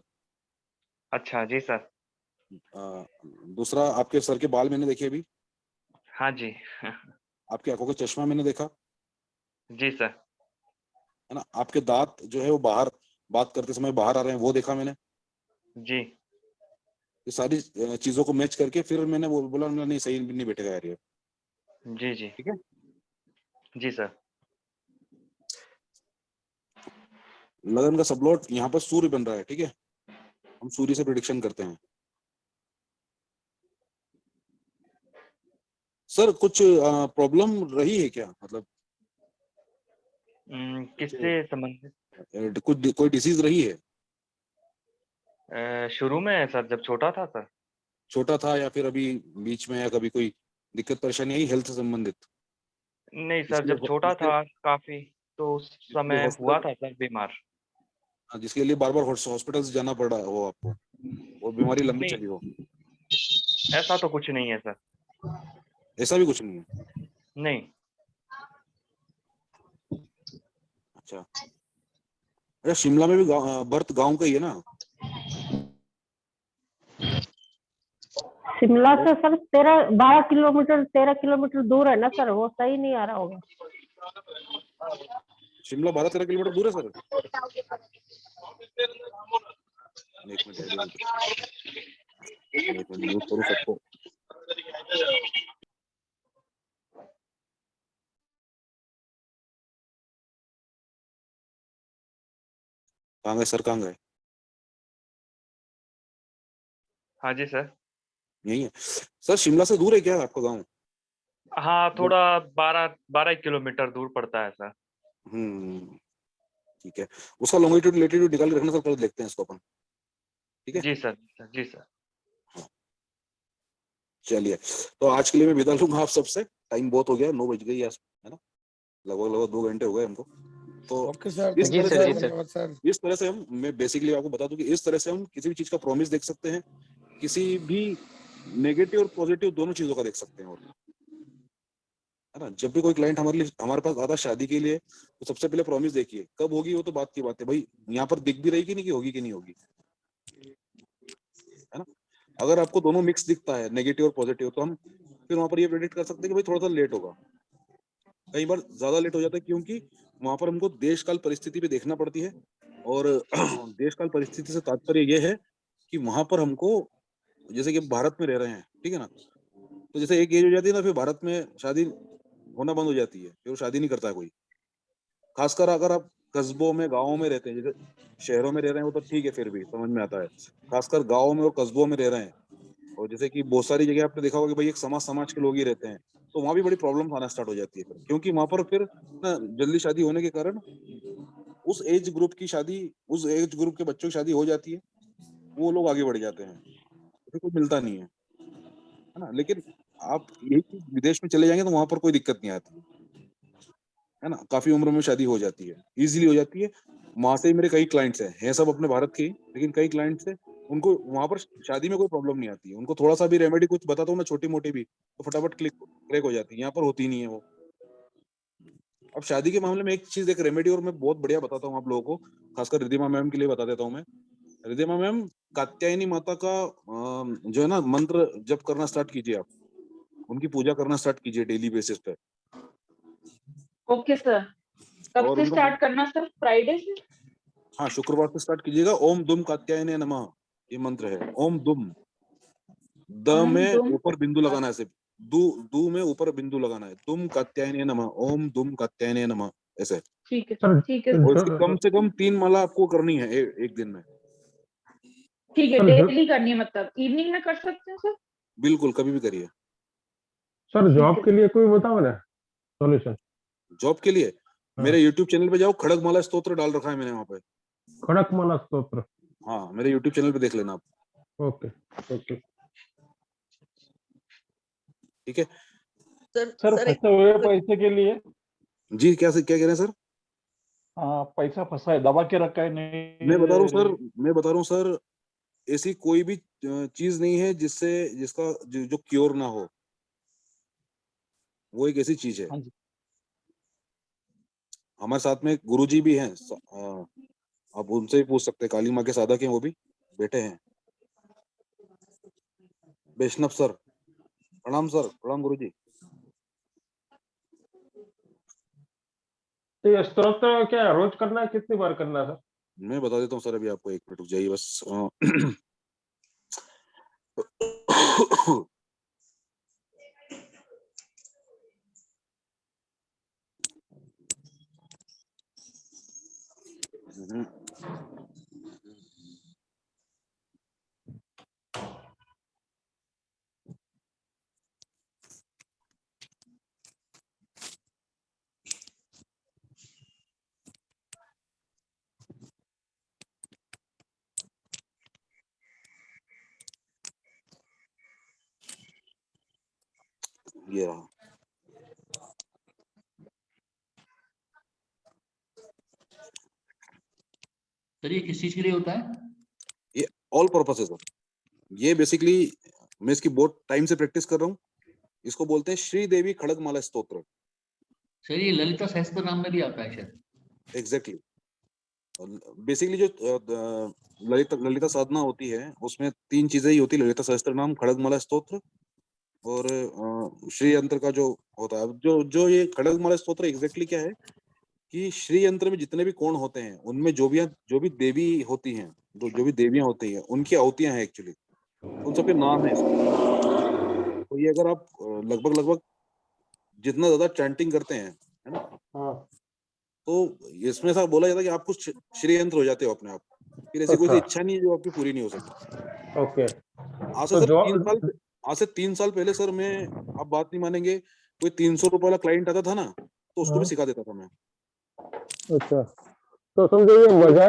अच्छा जी सर। दूसरा, आपके सर के बाल मैंने देखे अभी। हाँ जी। आपकी आंखों का चश्मा मैंने देखा, जी सर। है ना। आपके दांत जो है वो बाहर बात करते समय बाहर आ रहे हैं, वो देखा मैंने। जी। ये सारी चीजों को मैच करके फिर मैंने बोला नहीं, सही नहीं बैठेगा यार ये। जी जी। ठीक है जी सर। लगन का सबलॉट यहाँ पर सूर्य बन रहा है, ठीक है। हम सूर्य से प्रिडिक्शन करते हैं। सर कुछ प्रॉब्लम रही है क्या, मतलब किससे संबंधित? कुछ कोई डिसीज रही है? शुरू में सर, जब छोटा था सर। छोटा था या फिर अभी बीच में, या कभी कोई दिक्कत परेशानी आई हेल्थ से संबंधित? नहीं सर, जब छोटा था काफी, तो उस समय हुआ था सर बीमार। जिसके लिए बार बार हॉस्पिटल जाना पड़ा हो आपको, और बीमारी लंबी नहीं, चली हो? ऐसा तो कुछ नहीं है सर। ऐसा भी कुछ नहीं है? नहीं। अच्छा। अरे शिमला में भी बर्थ गांव का ही है ना? शिमला से सर 13 किलोमीटर दूर है ना सर, वो सही नहीं आ रहा होगा। शिमला 12-13 किलोमीटर दूर है सर। एक मिनट म्यूट करूं सबको। कहाँ गए सर, कहाँ गए? हाँ जी सर। यही है सर। शिमला से दूर है क्या आपका गांव? हाँ, थोड़ा 12 किलोमीटर दूर पड़ता है सर। ठीक है। उसका लॉन्गिट्यूड लैटिट्यूड निकाल के रखना सर, कल देखते हैं इसको अपन। ठीक है जी सर। जी सर। चलिए, तो आज के लिए मैं विदा लूंगा आप सबसे। टाइम बहुत हो गया, 9 बज गई है ना, लगभग 2 घंटे हो गए हमको। तो ओके सर, इस तरह से धन्यवाद सर। इस तरह से हम, मैं बेसिकली आपको बता दूं कि इस तरह से हम किसी भी चीज का प्रॉमिस देख सकते हैं, किसी भी नेगेटिव और पॉजिटिव दोनों चीजों का देख सकते हैं। और है ना, जब भी कोई क्लाइंट हमारे पास आता शादी के लिए, तो सबसे पहले प्रॉमिस देखिए। कब होगी वो तो बात की बात है भाई, यहाँ पर दिख भी रही कि नहीं, कि होगी कि नहीं होगी, है ना। अगर आपको दोनों मिक्स दिखता है, नेगेटिव और पॉजिटिव, तो हम फिर वहां पर ये प्रेडिक्ट कर सकते हैं कि भाई थोड़ा सा लेट होगा। कई बार ज्यादा लेट हो जाता है, क्योंकि वहां पर हमको देश काल परिस्थिति पे देखना पड़ती है। और देश काल परिस्थिति से तात्पर्य यह है कि वहां पर हमको, जैसे कि भारत में रह रहे हैं, ठीक है ना, तो जैसे एक एज हो जाती है ना, फिर भारत में शादी होना बंद हो जाती है, फिर वो शादी नहीं करता है कोई। खासकर अगर आप कस्बों में, गाँवों में रहते हैं, जैसे शहरों में रह रहे हैं वो तो ठीक है, फिर भी समझ में आता है। खासकर गाँव में और कस्बों में रह रहे हैं, और जैसे कि बहुत सारी जगह आपने देखा होगा कि भाई एक समाज के लोग ही रहते हैं, तो वहां भी बड़ी प्रॉब्लम आना स्टार्ट हो जाती है फिर, क्योंकि वहां पर फिर ना जल्दी शादी होने के कारण उस एज ग्रुप की शादी, उस एज ग्रुप के बच्चों की शादी हो जाती है, वो लोग आगे बढ़ जाते हैं, फिर कुछ मिलता नहीं है ना। लेकिन आप यही चीज विदेश में चले जाएंगे तो वहां पर कोई दिक्कत नहीं आती है ना। काफी उम्र में शादी हो जाती है, इजीली हो जाती है। वहां से ही मेरे कई क्लाइंट्स हैं सब अपने भारत के ही, लेकिन कई क्लाइंट्स हैं उनको वहां पर शादी में कोई प्रॉब्लम नहीं आती है। उनको थोड़ा सा भी रेमेडी कुछ बताता हूँ मैं, छोटी मोटी भी, तो फटाफट क्रैक हो जाती है। यहाँ पर होती नहीं है वो। अब शादी के मामले में एक चीज, एक रेमेडी और मैं बहुत बढ़िया बताता हूँ आप लोगों को, खासकर रिद्धिमा मैम के लिए बता देता हूँ मैं। रिद्धिमा मैम, कात्यायनी माता का जो है ना मंत्र जप करना स्टार्ट कीजिए आप, उनकी पूजा करना स्टार्ट कीजिए डेली बेसिस पे। Okay sir. कब और से स्टार्ट करना सर? फ्राइडे से? हाँ, शुक्रवार से स्टार्ट कीजिएगा। ओम दुम कात्यायने नमः, ये मंत्र है। ओम दुम, द में ऊपर बिंदु लगाना है, सिर्फ दू में ऊपर बिंदु लगाना है। दुम कात्यायने नमः, ओम दुम कात्यायने नमः, ऐसे। ठीक है, ठीक है। और इसकी कम से कम 3 माला आपको करनी है एक दिन में। ठीक है, डेली करनी है, मतलब इवनिंग में कर सकते हैं सर? बिल्कुल, कभी भी करिए सर। जॉब के लिए कोई बताओ ना सॉल्यूशन। जॉब के लिए मेरे YouTube चैनल पे जाओ, खड़गमाला स्तोत्र डाल रखा है मैंने वहां पे। खड़गमाला स्तोत्र? हाँ, मेरे YouTube चैनल पे देख लेना आप। ओके ओके, ठीक है सर। फंसे हुए पैसे के लिए? जी, क्या कह रहे हैं सर? हाँ, पैसा फंसा है, दबा के रखा है, नहीं। मैं बता रहा हूँ सर, ऐसी कोई भी चीज नहीं है जिसका जो क्योर ना हो। वो एक ऐसी चीज है। हमारे साथ में गुरुजी भी हैं, आप उनसे भी पूछ सकते हैं, काली माँ के साधक हैं वो भी, बेटे हैं। वैष्णव सर, प्रणाम सर, प्रणाम गुरु जी। तो ये स्तोत्र क्या रोज करना है, कितनी बार करना है सर? मैं बता देता हूँ सर, अभी आपको 1 मिनट रुक जाइए बस। ये रहा। सर ये किस चीज के लिए होता है? ये ऑल पर्पस है सर। ये बेसिकली मैं इसकी बहुत टाइम से प्रैक्टिस कर रहा हूँ। इसको बोलते हैं श्री देवी खड़गमाला स्तोत्र। सर ये ललिता सहस्त्र नाम में भी आता है शायद। एग्जैक्टली। बेसिकली जो ललिता साधना होती है उसमें 3 चीजें ही होती है, ललिता सहस्त्र नाम, खड़गमाला स्तोत्र और श्री यंत्र का जो होता है। जो ये खड़गमाला स्तोत्र एग्जैक्टली क्या है कि श्री यंत्र में जितने भी कोण होते हैं उनमें जो भी देवी होती हैं, जो भी देवियां होती हैं उनकी आहुतियां हैं एक्चुअली, उन सबके नाम है इसमें। तो ये अगर आप लगभग जितना ज्यादा चैंटिंग करते हैं, है ना, तो इसमें ऐसा बोला जाता है कि आप कुछ श्री यंत्र हो जाते हो अपने आप। फिर ऐसी कोई सी इच्छा नहीं है जो आपकी पूरी नहीं हो सकती। ओके। आज से 3 साल पहले सर, मैं, आप बात नहीं मानेंगे, कोई 300 रुपए वाला क्लाइंट आता था ना, तो उसको भी सिखा देता था मैं। अच्छा, तो समझो ये मजा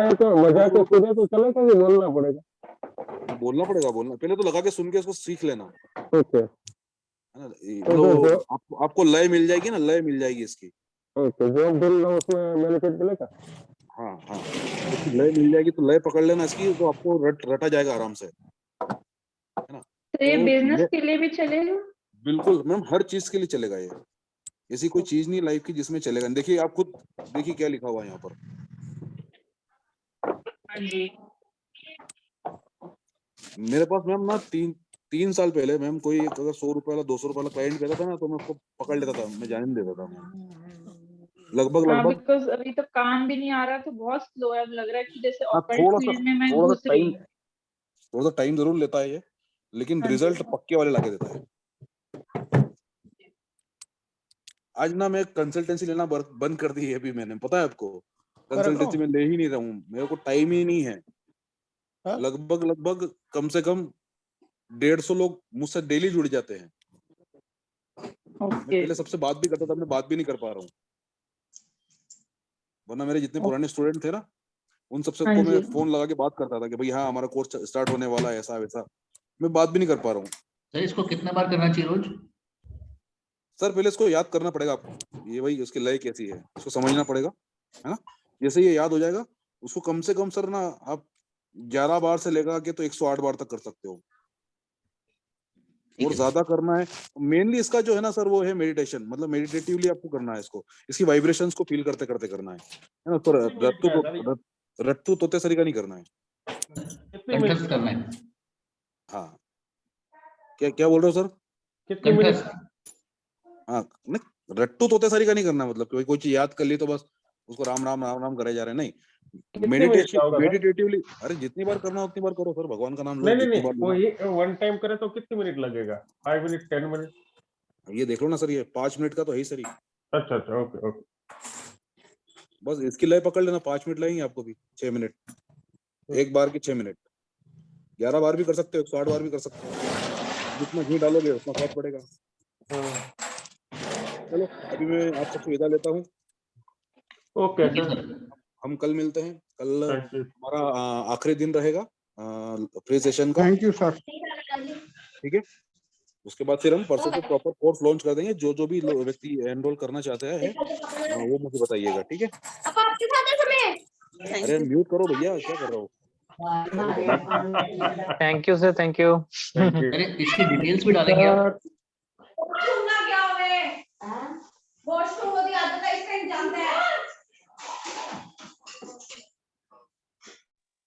के सुने तो चलेगा कि बोलना पड़ेगा? बोलना पड़ेगा, पहले तो लगा के सुन के उसको सीख लेना। ओके। है ना, तो आपको लय मिल जाएगी ना, लय मिल जाएगी इसकी। ओके, जो बोल रहा हूँ उसमें बेनिफिट मिलेगा? हाँ, लय मिल जाएगी तो लय पकड़ लेना इसकी, तो आपको रटा जाएगा आराम से, है ना। तो ये बिजनेस के लिए भी चलेगा? बिल्कुल मैम, हर चीज के लिए चलेगा ये। ऐसी कोई चीज नहीं लाइफ की जिसमें चलेगा। देखिए आप खुद देखिए क्या लिखा हुआ है यहाँ पर। हाँ जी। मेरे पास मैम ना 3 साल पहले मैम कोई अगर 100 रुपए वाला 200 रुपए वाला क्लाइंट कहता था ना, तो मैं उसको पकड़ लेता था, मैं जाने नहीं देता था मैं। लगभग बिकॉज अभी तो काम भी नहीं आ रहा, तो बहुत स्लो है। अब लग रहा है कि जैसे ऑकल्ट फील्ड में मैं घुस रही हूँ। थोड़ा सा टाइम जरूर लेता है ये, लेकिन रिजल्ट पक्के वाले लाके देता है। आज ना मैं कंसल्टेंसी लेना बंद कर दी है अभी मैंने, पता है आपको। कंसल्टेंसी में ले ही नहीं रहा हूँ, मेरे को टाइम ही नहीं है। लगभग कम से कम 150 लोग मुझसे डेली जुड़ जाते हैं। मैं पहले सबसे बात भी करता था, मैं बात भी नहीं कर पा रहा हूँ। वरना मेरे जितने पुराने स्टूडेंट थे ना, उन सबसे को मैं फोन लगा के बात करता था कि भाई हाँ हमारा कोर्स स्टार्ट होने वाला है, ऐसा वैसा। मैं बात भी नहीं कर पा रहा हूँ। सर इसको कितना बार करना चाहिए रोज? सर पहले इसको याद करना पड़ेगा आपको, ये भाई उसकी लय कैसी है, इसको समझना पड़ेगा, है ना। जैसे ये याद हो जाएगा, उसको कम से कम सर ना आप 11 बार से लेकर के तो 108 बार तक कर सकते हो, और ज्यादा करना है। मेनली इसका जो है ना सर, वो है मेडिटेशन, मतलब मेडिटेटिवली आपको करना है इसको, इसकी वाइब्रेशंस को फील करते करते करना है ना। तो रट्टू तोते सरी का नहीं करना है, कंठस्थ करना है। हाँ, क्या बोल रहे हो सर? कितने मिनट? हाँ, नहीं, रट्टू तोते सरी का नहीं करना, मतलब कोई चीज याद कर ली तो बस उसको राम राम राम राम करे जा रहे हैं, नहीं। मेडिटेटिवली, अरे जितनी बार करना उतनी बार करो सर, भगवान का नाम लो। नहीं, वन टाइम करे तो कितने मिनट लगेगा? 5 मिनट, 10 मिनट? ये देख लो ना सर, ये 5 मिनट का तो है ही सर। अच्छा, ओके। बस इसकी लय पकड़ लेना, 5 मिनट लगेंगे आपको भी, 6 मिनट, एक बार की 6 मिनट। 11 बार भी कर सकते हो, 108 बार भी कर सकते हो, जितना घी डालोगे उतना फर्क पड़ेगा। चलो अभी मैं आप सबसे विदा लेता हूँ। ओके सर, हम कल मिलते हैं। कल हमारा आखिरी दिन रहेगा प्री सेशन का। Thank you sir. ठीक है, उसके बाद फिर हम परसों से प्रॉपर कोर्स लॉन्च कर देंगे। जो भी व्यक्ति एनरोल करना चाहते हैं वो मुझे बताइएगा, ठीक है। अरे म्यूट करो भैया, क्या कर रहे हो? Thank you sir, thank you. अरे इसकी डिटेल्स भी डालेंगे आप?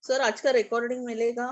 सर आज का रिकॉर्डिंग मिलेगा?